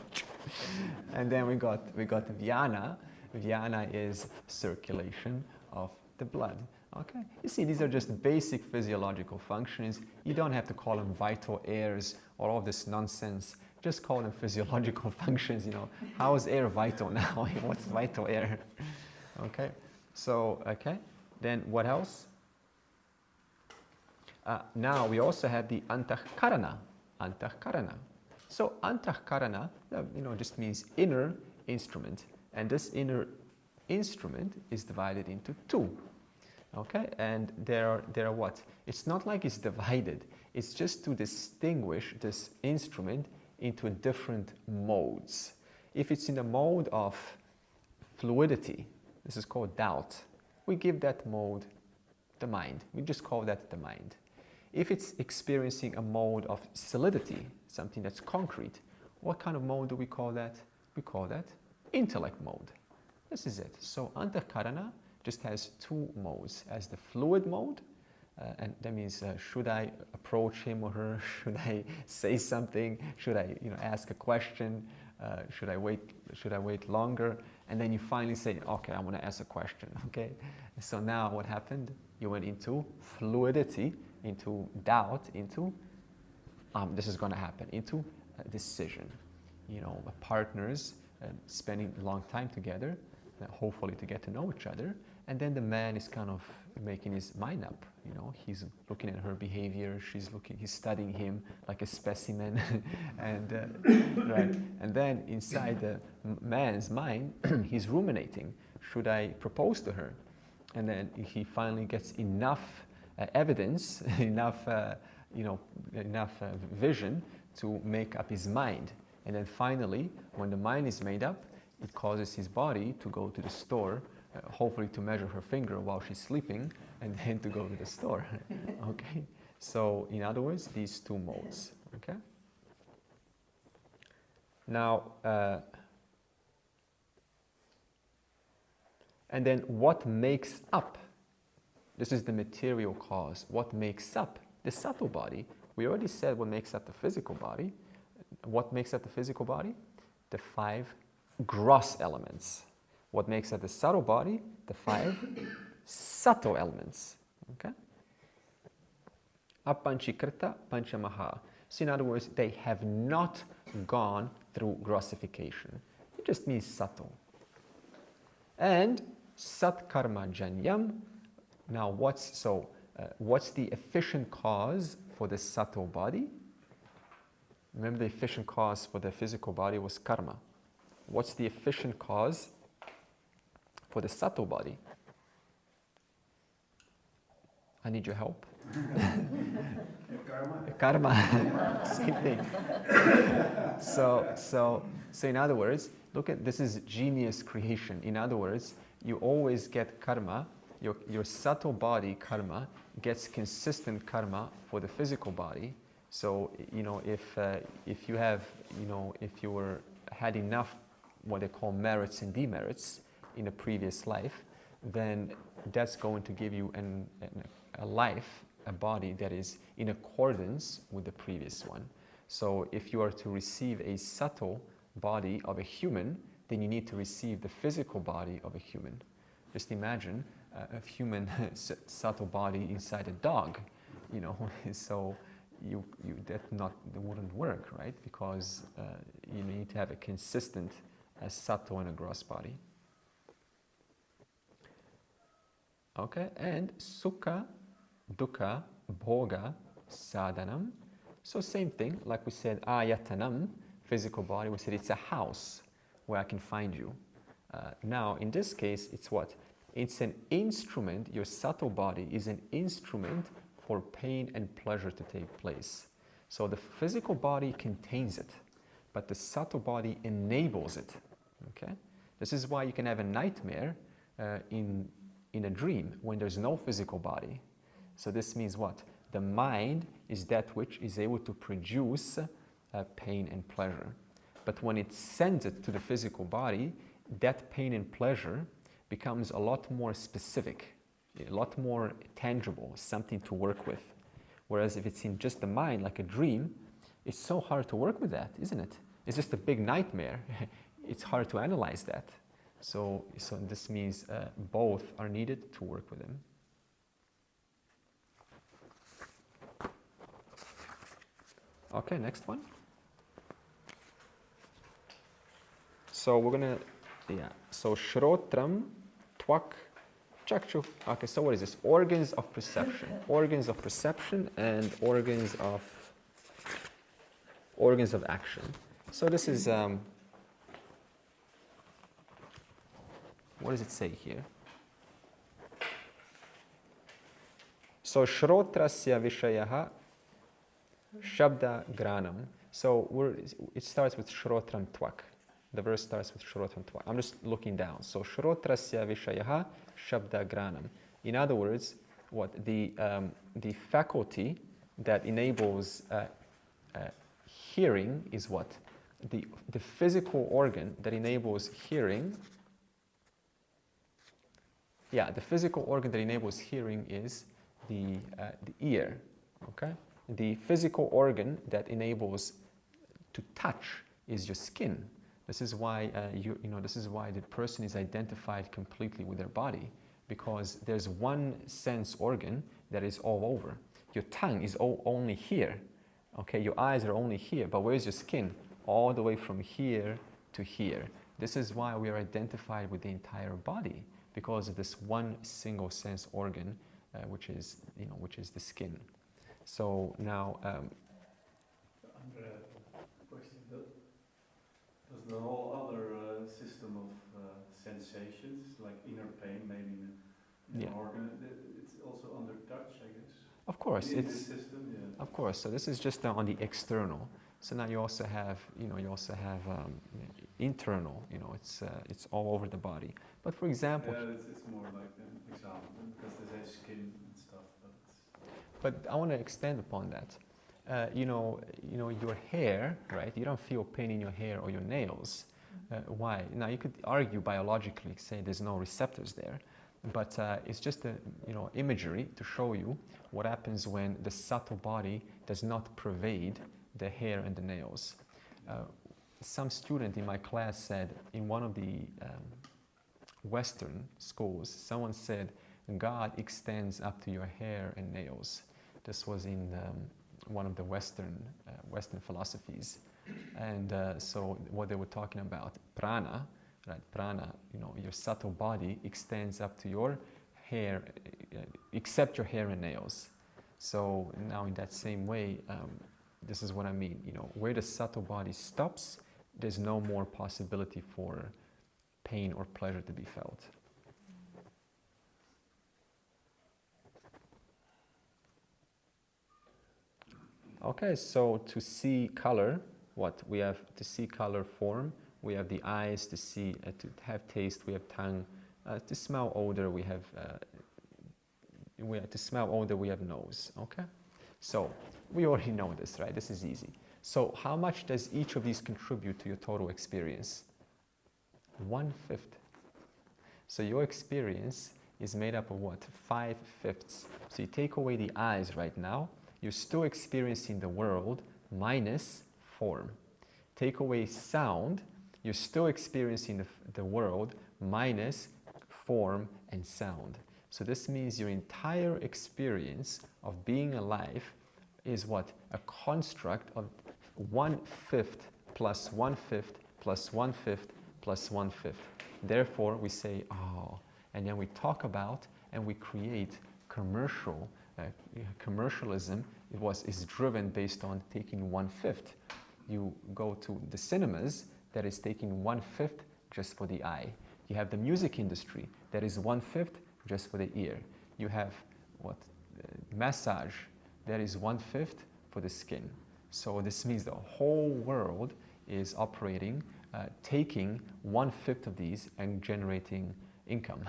And then we got Vyana. Vyana is circulation of the blood. Okay, you see, these are just basic physiological functions. You don't have to call them vital airs or all this nonsense. Just call them physiological functions. How is air vital now? What's vital air? Okay, so then what else? Now we also have the antahkarana. Antahkarana. So antahkarana, just means inner instrument, and this inner instrument is divided into 2. Okay, and there are what? It's not like it's divided. It's just to distinguish this instrument into different modes. If it's in the mode of fluidity, this is called doubt. We give that mode the mind. We just call that the mind. If it's experiencing a mode of solidity, something that's concrete, what kind of mode do we call that? We call that intellect mode. This is it. So antahkarana just has 2 modes. As the fluid mode, and that means should I approach him or her? Should I say something? Should I ask a question? Should I wait longer? And then you finally say, okay, I want to ask a question. Okay, so now what happened? You went into fluidity, into doubt, into this is going to happen, into a decision. Partners spending a long time together, hopefully to get to know each other. And then the man is kind of making his mind up. He's looking at her behavior. He's studying him like a specimen, and right. And then inside the man's mind, he's ruminating. Should I propose to her? And then he finally gets enough evidence, enough vision to make up his mind. And then finally, when the mind is made up, it causes his body to go to the store. Hopefully to measure her finger while she's sleeping, and then to go to the store. Okay, so in other words, these 2 modes. Okay. Now, and then what makes up? This is the material cause. What makes up the subtle body? We already said what makes up the physical body. What makes up the physical body? The 5 gross elements. What makes up the subtle body? The 5 subtle elements. Okay? Apanchikrita panchamaha. So in other words, they have not gone through grossification. It just means subtle. And satkarma janyam. Now what's the efficient cause for the subtle body? Remember, the efficient cause for the physical body was karma. What's the efficient cause for the subtle body? I need your help. Karma. Same thing. So in other words, look at this is genius creation. In other words, you always get karma. Your subtle body karma gets consistent karma for the physical body. So if you had enough what they call merits and demerits in a previous life, then that's going to give you a life, a body that is in accordance with the previous one. So if you are to receive a subtle body of a human, then you need to receive the physical body of a human. Just imagine a human subtle body inside a dog, you know, so that wouldn't work, right? Because you need to have a consistent, subtle and a gross body. Okay, and sukha, dukkha, bhoga, sadhanam. So same thing, like we said, ayatanam, physical body, we said it's a house where I can find you. Now, in this case, it's what? It's an instrument, your subtle body is an instrument for pain and pleasure to take place. So the physical body contains it, but the subtle body enables it, okay? This is why you can have a nightmare in a dream when there's no physical body. So this means what? The mind is that which is able to produce pain and pleasure. But when it sends it to the physical body, that pain and pleasure becomes a lot more specific, a lot more tangible, something to work with. Whereas if it's in just the mind, like a dream, it's so hard to work with that, isn't it? It's just a big nightmare. It's hard to analyze that. So this means both are needed to work with them. Okay, next one. So we're gonna, so shrotram, twak, chakshu. Okay, so what is this? Organs of perception. Organs of perception and organs of action. So this is, what does it say here? So shrotrasya vishayaha shabda granam. So it starts with shrotram twak. The verse starts with shrotram twak. I'm just looking down. So shrotrasya vishayaha shabda granam. In other words, what the faculty that enables hearing is what? The physical organ that enables hearing. Yeah, the physical organ that enables hearing is the ear. Okay. The physical organ that enables to touch is your skin. This is why this is why the person is identified completely with their body, because there's one sense organ that is all over. Your tongue is only here. Okay, your eyes are only here, but where's your skin? All the way from here to here. This is why we are identified with the entire body, because of this one single sense organ, which is the skin. So now, Andre, question: does the whole other system of sensations, like inner pain, maybe in an organ, it's also under touch, I guess? Of course, in this system, yeah. Of course. So this is just on the external. So now you also have, internal. It's all over the body. But for example, yeah, it's more like an example because there's skin and stuff. But I want to extend upon that. Your hair, right? You don't feel pain in your hair or your nails. Why? Now you could argue biologically, say there's no receptors there, but it's just imagery to show you what happens when the subtle body does not pervade the hair and the nails. Some student in my class said in one of the Western schools, someone said, God extends up to your hair and nails. This was in one of the Western philosophies. And so what they were talking about, prana, right? Prana, your subtle body extends up to your hair, except your hair and nails. So now in that same way, this is what I mean. Where the subtle body stops, there's no more possibility for pain or pleasure to be felt. Okay, so to see color, what we have to see color form, we have the eyes to see, to have taste, we have tongue, to smell odor, we have to smell odor, we have nose. Okay, so we already know this, right? This is easy. So how much does each of these contribute to your total experience? 1/5. So your experience is made up of what? 5/5. So you take away the eyes right now, you're still experiencing the world minus form. Take away sound, You're still experiencing the world minus form and sound. So this means your entire experience of being alive is what? A construct of 1/5 plus 1/5 plus 1/5 plus 1/5. Therefore, we say, oh, and then we talk about and we create commercialism. Is driven based on taking 1/5. You go to the cinemas that is taking 1/5 just for the eye. You have the music industry that is 1/5 just for the ear. You have massage that is 1/5 for the skin. So this means the whole world is operating, taking 1/5 of these and generating income,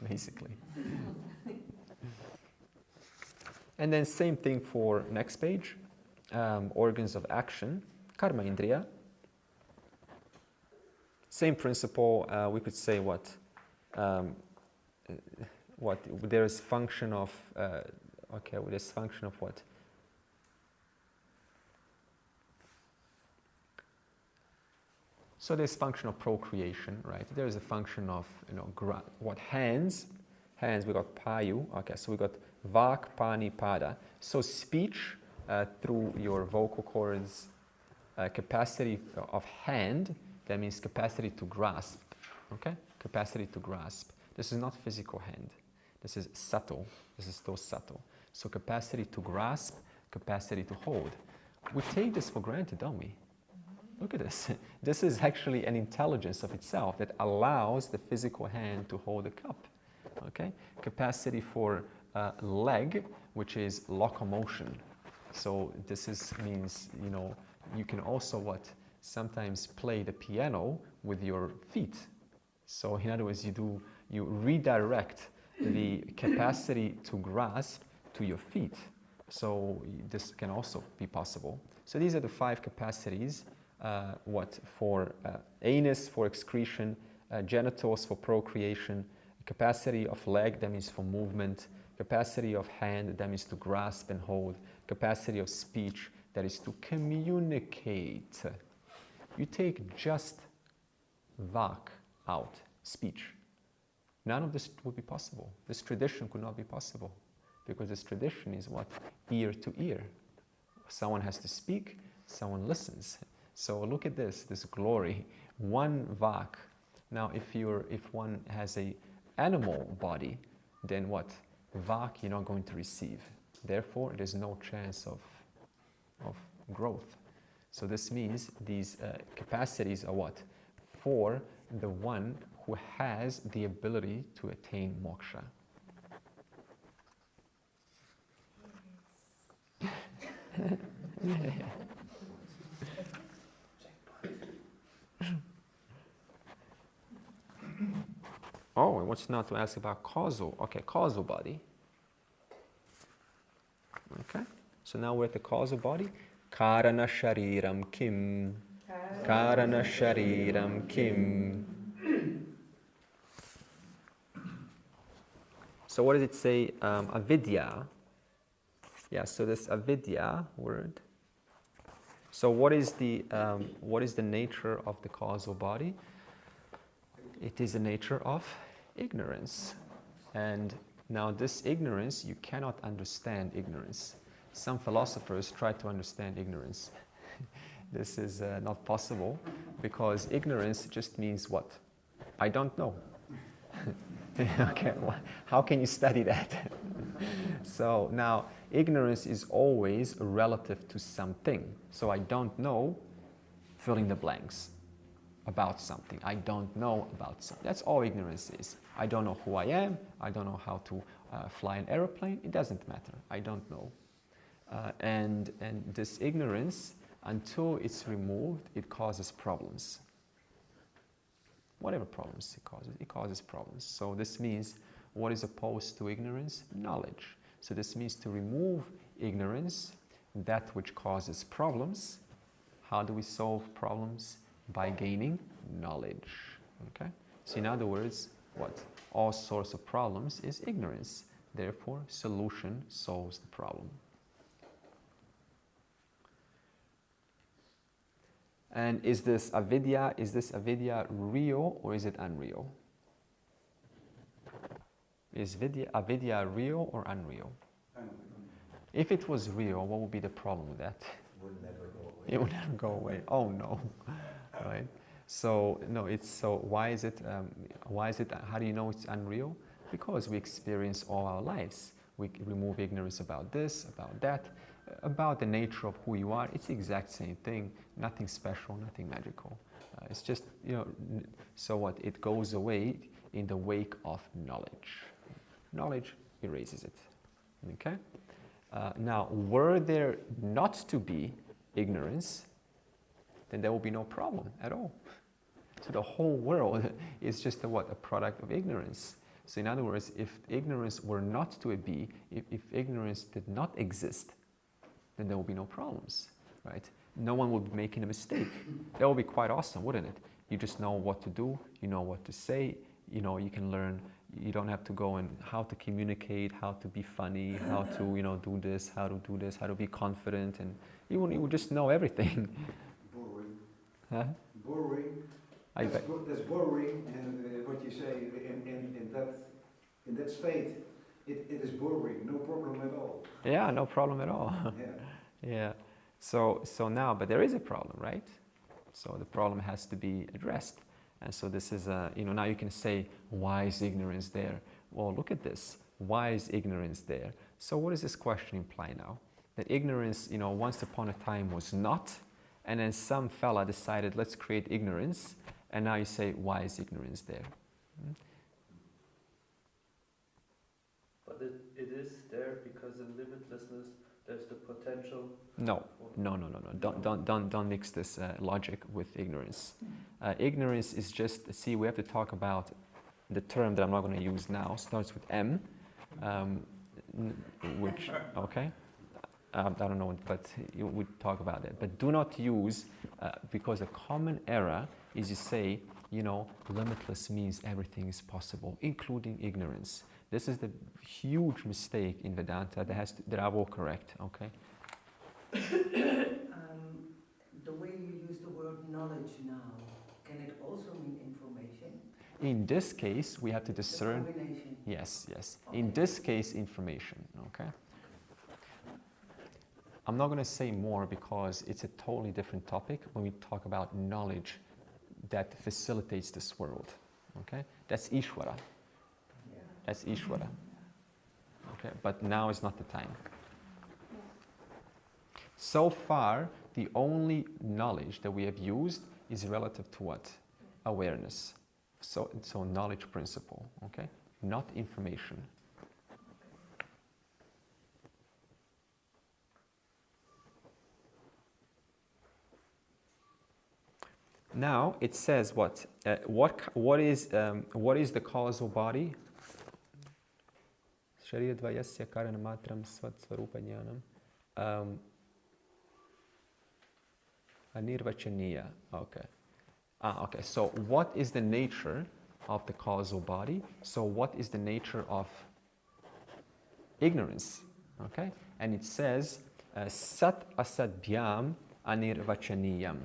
basically. And then same thing for next page, organs of action, karma indriya. Same principle, we could say what there is function of, there's function of what? So there's function of procreation, right? There's a function of, hands, we got payu, okay, so we got vak, pani, pada. So speech through your vocal cords, capacity of hand, that means capacity to grasp, okay? Capacity to grasp. This is not physical hand. This is subtle. This is still subtle. So capacity to grasp, capacity to hold. We take this for granted, don't we? Look at this. This is actually an intelligence of itself that allows the physical hand to hold a cup. Okay? Capacity for leg, which is locomotion. So this means, you can also sometimes play the piano with your feet. So in other words, you redirect the capacity to grasp to your feet. So this can also be possible. So these are the 5 capacities. For anus for excretion, genitals for procreation, capacity of leg, that means for movement, capacity of hand, that means to grasp and hold, capacity of speech, that is to communicate. You take just vak out, speech. None of this would be possible. This tradition could not be possible because this tradition is what? Ear to ear. Someone has to speak, someone listens. So look at this glory, 1 vak. Now if one has an animal body, then what? Vak you're not going to receive. Therefore, there's no chance of growth. So this means these capacities are what? For the one who has the ability to attain moksha. Oh, it wants now to ask about causal. Okay, causal body. Okay, so now we're at the causal body. Karana shariram kim. Karana shariram kim. So what does it say? Avidya. Yeah, so this avidya word. So what is the nature of the causal body? It is the nature of ignorance. And now this ignorance, you cannot understand ignorance. Some philosophers try to understand ignorance. This is not possible because ignorance just means what? I don't know. Okay, well, how can you study that? So now ignorance is always relative to something. So I don't know, fill in the blanks. About something. I don't know about something. That's all ignorance is. I don't know who I am. I don't know how to fly an airplane. It doesn't matter. I don't know. And this ignorance, until it's removed, it causes problems. Whatever problems it causes problems. So this means what is opposed to ignorance? Knowledge. So this means to remove ignorance, that which causes problems. How do we solve problems? By gaining knowledge. Okay? So in other words, what? All source of problems is ignorance. Therefore, solution solves the problem. And is this avidya real or is it unreal? Is avidya real or unreal? If it was real, what would be the problem with that? Would never go away. It would never go away. Oh no, right? So no, why is it? How do you know it's unreal? Because we experience all our lives. We remove ignorance about this, about that, about the nature of who you are. It's the exact same thing. Nothing special, nothing magical. It's just, so what? It goes away in the wake of knowledge. Knowledge erases it. Okay? Now, were there not to be ignorance, then there will be no problem at all. So the whole world is just a product of ignorance. So in other words, if ignorance were not to be, if ignorance did not exist, then there will be no problems, right? No one would be making a mistake. That would be quite awesome, wouldn't it? You just know what to do, you know what to say, you can learn, you don't have to go and how to communicate, how to be funny, how to, do this, how to be confident, and you would just know everything. Boring. Huh? Boring. That's boring, and what you say in that state, it is boring. No problem at all. Yeah, no problem at all. Yeah. Yeah. So now, but there is a problem, right? So the problem has to be addressed. And so this is now you can say, why is ignorance there? Well, look at this. Why is ignorance there? So what does this question imply now? That ignorance, once upon a time was not, and then some fella decided, let's create ignorance, and now you say, why is ignorance there? But it is there because in limitlessness there's the potential. No. Don't mix this logic with ignorance. Ignorance is just, we have to talk about the term that I'm not going to use now, starts with M, which, okay? I don't know, but we talk about that. But do not use, because a common error is you say, limitless means everything is possible, including ignorance. This is the huge mistake in Vedanta that I will correct, okay? The way you use the word knowledge now, can it also mean information? In this case, we have to discern. The combination. Yes. Okay. In this case, information, okay? I'm not going to say more because it's a totally different topic when we talk about knowledge that facilitates this world, okay? That's Ishvara. Yeah. That's Ishvara. Okay, but now is not the time. So far, the only knowledge that we have used is relative to what? Awareness. So knowledge principle, okay? Not information. Now it says what? What is the causal body? Sharira dvayasya karana matram svat svarupa jnanam. Anirvachaniya. Okay. Okay. So what is the nature of the causal body? So what is the nature of ignorance? Okay. And it says sat asadbhyam anirvachaniyam.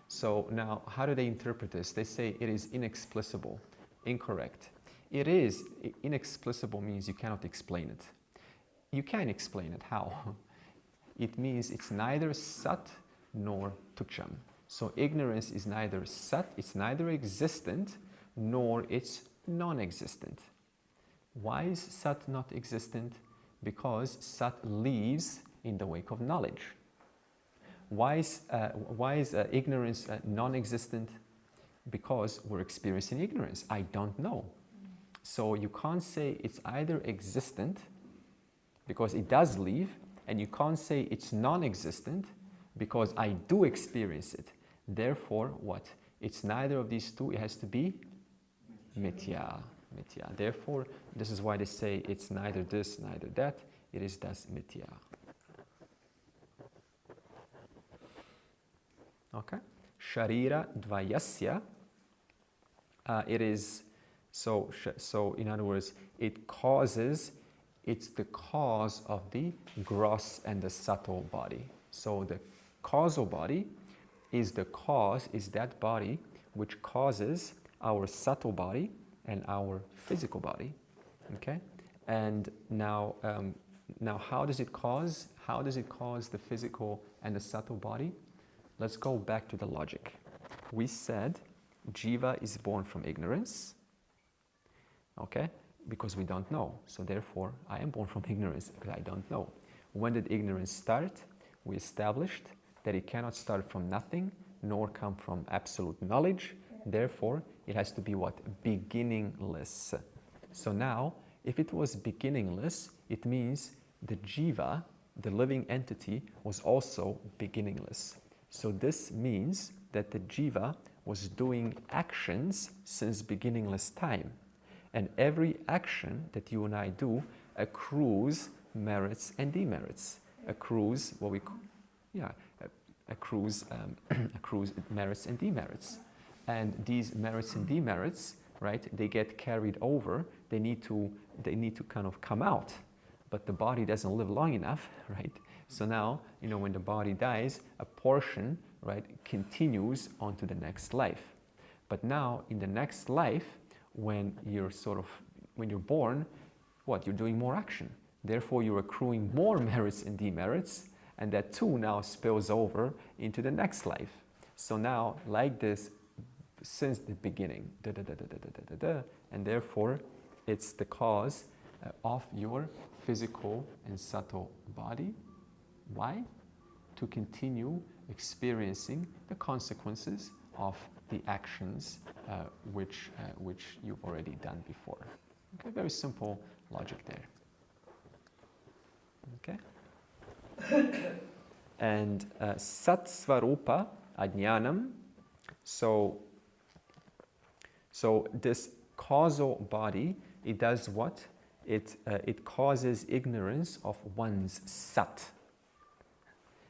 So now, how do they interpret this? They say it is inexplicable, incorrect. It is inexplicable means you cannot explain it. You can explain it. How? It means it's neither sat nor tuksham. So ignorance is neither sat, it's neither existent, nor it's non-existent. Why is sat not existent? Because sat lives in the wake of knowledge. Why is ignorance non-existent? Because we're experiencing ignorance. I don't know. So you can't say it's either existent, because it does live, and you can't say it's non-existent, because I do experience it. Therefore, what? It's neither of these two. It has to be mithya. Mithya. Therefore, this is why they say it's neither this, neither that. It is thus mithya. Okay, Sharira dvayasya. It is so. In other words, it's the cause of the gross and the subtle body. So the causal body is the cause, is that body which causes our subtle body and our physical body. Okay? And now, now how does it cause? How does it cause the physical and the subtle body? Let's go back to the logic. We said Jiva is born from ignorance, okay? Because we don't know. So therefore, I am born from ignorance because I don't know. When did ignorance start? We established that it cannot start from nothing, nor come from absolute knowledge. Therefore, it has to be what? Beginningless. So now, if it was beginningless, it means the Jiva, the living entity, was also beginningless. So this means that the Jiva was doing actions since beginningless time. And every action that you and I do accrues merits and demerits. Accrues what we call, accrues merits and demerits. And these merits and demerits, right, they get carried over. They need to kind of come out. But the body doesn't live long enough, right? So now, when the body dies, a portion, right, continues on to the next life. But now, in the next life, when you're born, what? You're doing more action. Therefore, you're accruing more merits and demerits, and that too now spills over into the next life. So now, like this, since the beginning, and therefore, it's the cause of your physical and subtle body. Why? To continue experiencing the consequences of the actions which you've already done before. Okay, very simple logic there. Okay? And Satsvarupa Ajnanam, so this causal body, it does what? It causes ignorance of one's sat.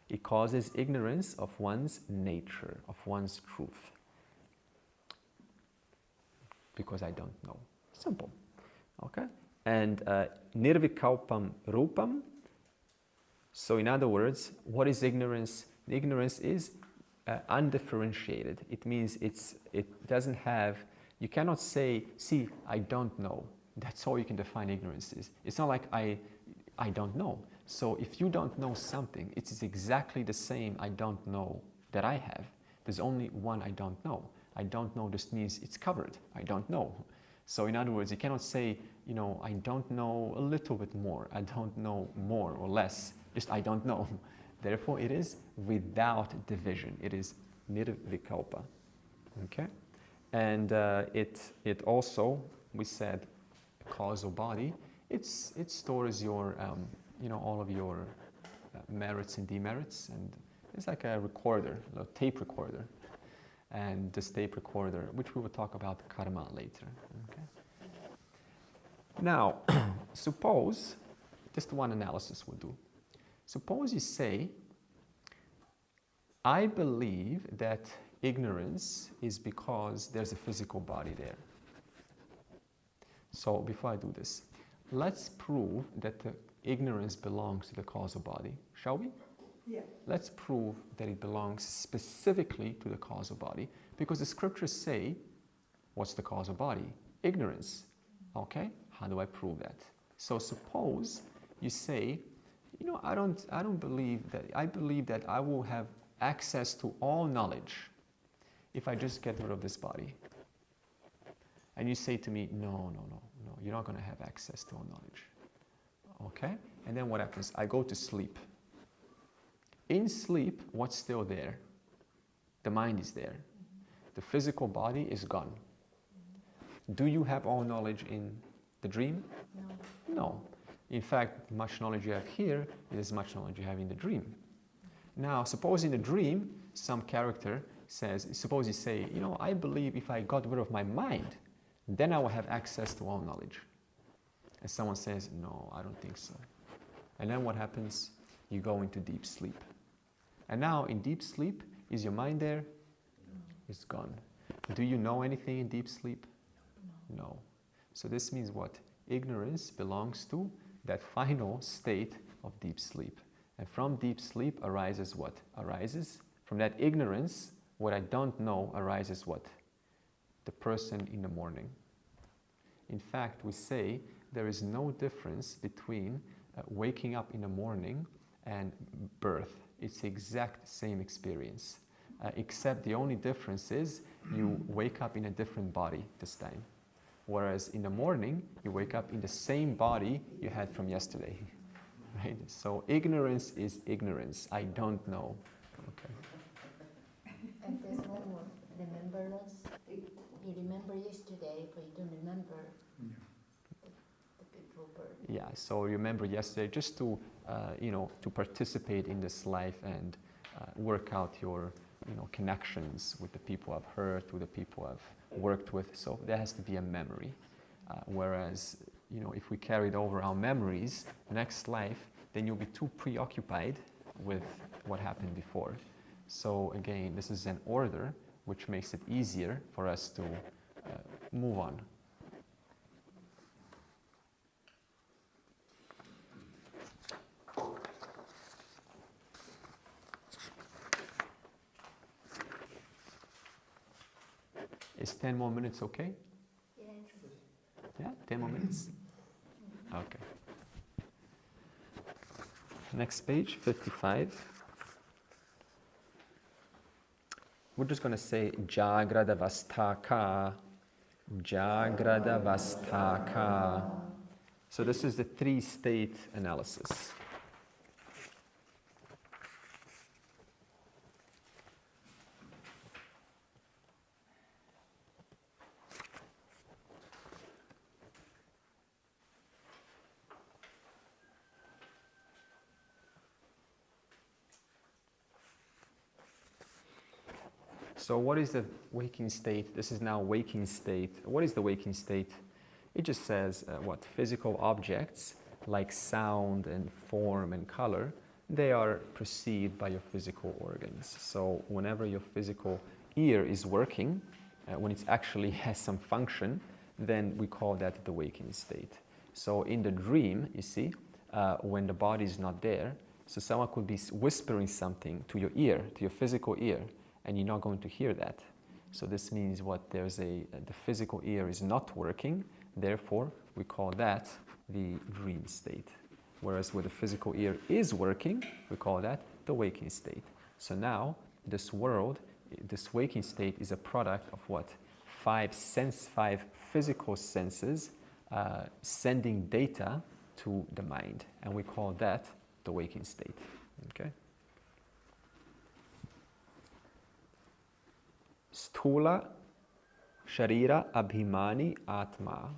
It causes ignorance of one's nature, of one's truth. Because I don't know. Simple. Okay? And nirvikalpam rupam. So in other words, what is ignorance? Ignorance is undifferentiated. It means it doesn't have, you cannot say, see, I don't know. That's all you can define ignorance is. It's not like I don't know. So if you don't know something, it is exactly the same I don't know that I have. There's only one I don't know. I don't know just means it's covered. I don't know. So in other words, you cannot say, I don't know a little bit more. I don't know more or less. Just I don't know. Therefore, it is without division. It is nirvikalpa. Okay? And it also, we said, causal body, it stores your, all of your merits and demerits, and it's like a recorder, a tape recorder. And this tape recorder, which we will talk about karma later. Okay? Now, suppose, just one analysis we'll do. Suppose you say, I believe that ignorance is because there's a physical body there. So before I do this, let's prove that the ignorance belongs to the causal body, shall we? Yeah. Let's prove that it belongs specifically to the causal body, because the scriptures say, what's the causal body? Ignorance. Okay? How do I prove that? So suppose you say, I don't believe that. I believe that I will have access to all knowledge if I just get rid of this body. And you say to me, no, you're not going to have access to all knowledge. Okay? And then what happens? I go to sleep. In sleep, what's still there? The mind is there. The physical body is gone. Do you have all knowledge in the dream? No. No. In fact, much knowledge you have here is as much knowledge you have in the dream. Now, suppose in the dream, some character says, suppose you say, I believe if I got rid of my mind, then I will have access to all knowledge. And someone says, no, I don't think so. And then what happens? You go into deep sleep. And now in deep sleep, is your mind there? No. It's gone. Do you know anything in deep sleep? No. So this means what? Ignorance belongs to that final state of deep sleep. And from deep sleep arises what? Arises from that ignorance What I don't know arises what? The person in the morning. In fact, we say there is no difference between waking up in the morning and birth. It's the exact same experience, except the only difference is you wake up in a different body this time. Whereas in the morning, you wake up in the same body you had from yesterday. Right? So ignorance is ignorance. I don't know. Okay. And there's one more. Rememberless. You remember yesterday, but you don't remember the before birth. Yeah, so remember yesterday just to, to participate in this life and work out your, connections with the people I've hurt, with the people I've worked with. So there has to be a memory. Whereas, if we carried over our memories next life, then you'll be too preoccupied with what happened before. So again, this is an order which makes it easier for us to move on. Is 10 more minutes okay? Yes. Yeah, 10 more minutes? Okay. Next page, 55. We're just going to say Jagradavastaka, Jagradavastaka. So this is the three-state analysis. So what is the waking state? This is now waking state. What is the waking state? It just says what physical objects like sound and form and color, they are perceived by your physical organs. So whenever your physical ear is working, when it actually has some function, then we call that the waking state. So in the dream, you see, when the body is not there, so someone could be whispering something to your ear, to your physical ear, and you're not going to hear that. So this means what the physical ear is not working, therefore we call that the dream state. Whereas where the physical ear is working, we call that the waking state. So now this world, this waking state is a product of what? Five physical senses sending data to the mind, and we call that the waking state. Okay? Sthula, Sharira, Abhimani, Atma.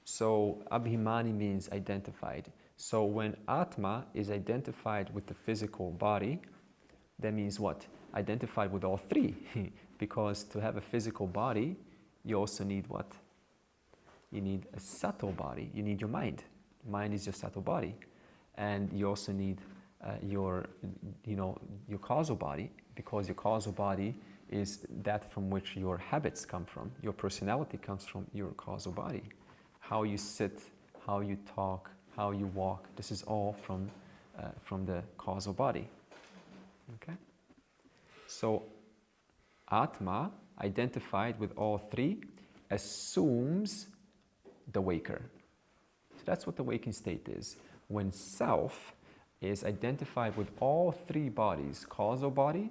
So Abhimani means identified. So when Atma is identified with the physical body, that means what? Identified with all three. Because to have a physical body, you also need what? You need a subtle body. You need your mind. Mind is your subtle body. And you also need your causal body, because your causal body is that from which your habits come from. Your personality comes from your causal body. How you sit, how you talk, how you walk, this is all from the causal body. Okay? So Atma, identified with all three, assumes the waker. So that's what the waking state is. When self is identified with all three bodies, causal body,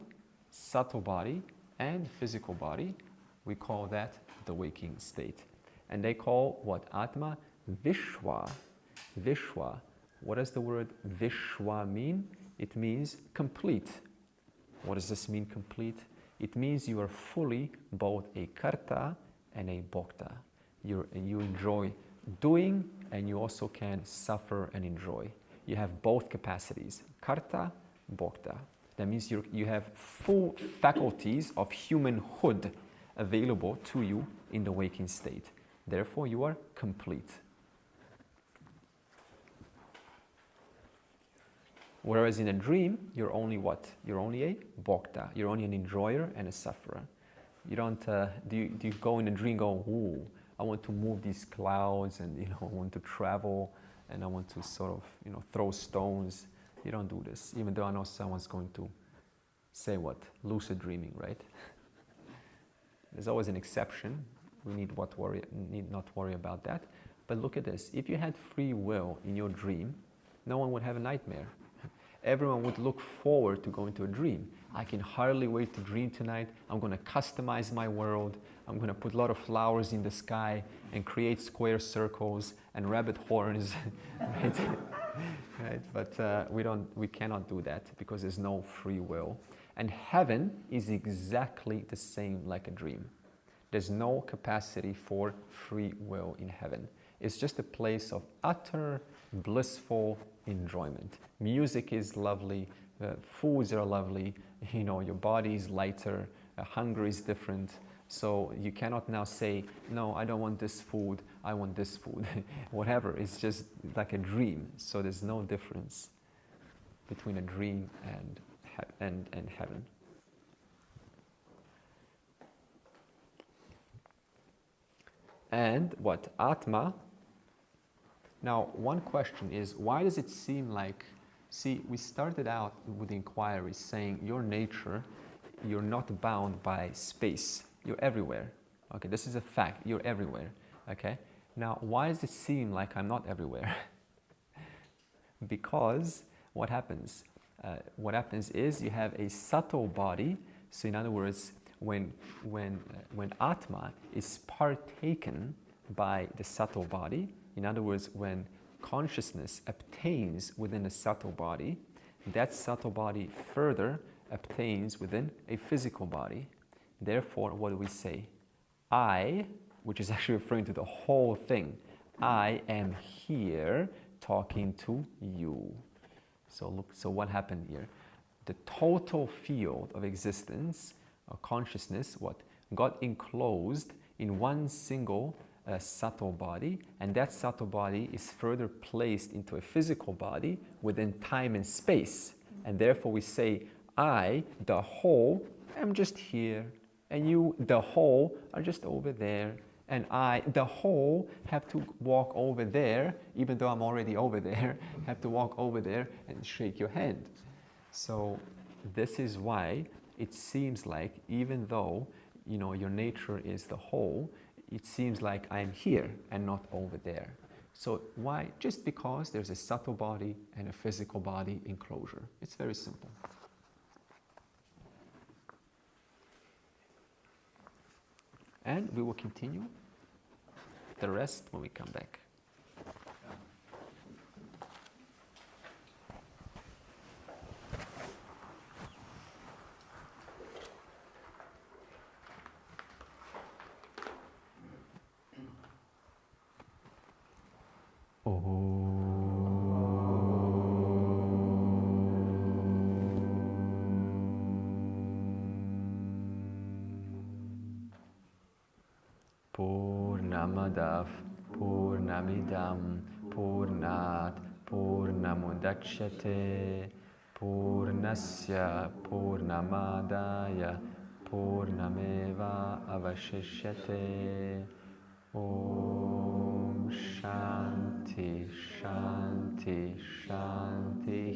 subtle body, and physical body, we call that the waking state. And they call what? Atma Vishwa. Vishwa. What does the word Vishwa mean? It means complete. What does this mean, complete? It means you are fully both a karta and a bhokta. You enjoy doing, and you also can suffer and enjoy. You have both capacities, karta, bhokta. That means you have full faculties of humanhood available to you in the waking state. Therefore, you are complete. Whereas in a dream, you're only what? You're only a bhokta. You're only an enjoyer and a sufferer. You don't, do you go in a dream and go, ooh, I want to move these clouds, and I want to travel, and I want to sort of throw stones. You don't do this, even though I know someone's going to say what? Lucid dreaming, right? There's always an exception. We need not worry about that. But look at this. If you had free will in your dream, no one would have a nightmare. Everyone would look forward to going to a dream. I can hardly wait to dream tonight. I'm going to customize my world. I'm going to put a lot of flowers in the sky and create square circles and rabbit horns. Right? Right? But we cannot do that because there's no free will. And heaven is exactly the same like a dream. There's no capacity for free will in heaven. It's just a place of utter blissful enjoyment. Music is lovely, foods are lovely, your body is lighter, hunger is different. So you cannot now say, no, I don't want this food, I want this food. Whatever, it's just like a dream. So there's no difference between a dream and heaven. And what? Atma. Now, one question is, why does it seem like, see, we started out with the inquiry saying your nature, you're not bound by space. You're everywhere. Okay, this is a fact. You're everywhere. Okay? Now, why does it seem like I'm not everywhere? Because what happens? What happens is you have a subtle body. So in other words, when Atma is partaken by the subtle body, in other words, when consciousness obtains within a subtle body, that subtle body further obtains within a physical body. Therefore, what do we say? I, which is actually referring to the whole thing, I am here talking to you. So look, so what happened here? The total field of existence, or consciousness, what? Got enclosed in one single subtle body, and that subtle body is further placed into a physical body within time and space. And therefore we say, I, the whole, am just here, and you, the whole, are just over there, and I, the whole, have to walk over there, even though I'm already over there, have to walk over there and shake your hand. So this is why it seems like, even though your nature is the whole, it seems like I'm here and not over there. So why? Just because there's a subtle body and a physical body enclosure. It's very simple. And we will continue the rest when we come back. Purnamadav Purnamidam Purnat Purnamudachyate Purnasya Purnamadaya Purnameva Avashishyate. Om Shanti Shanti Shanti.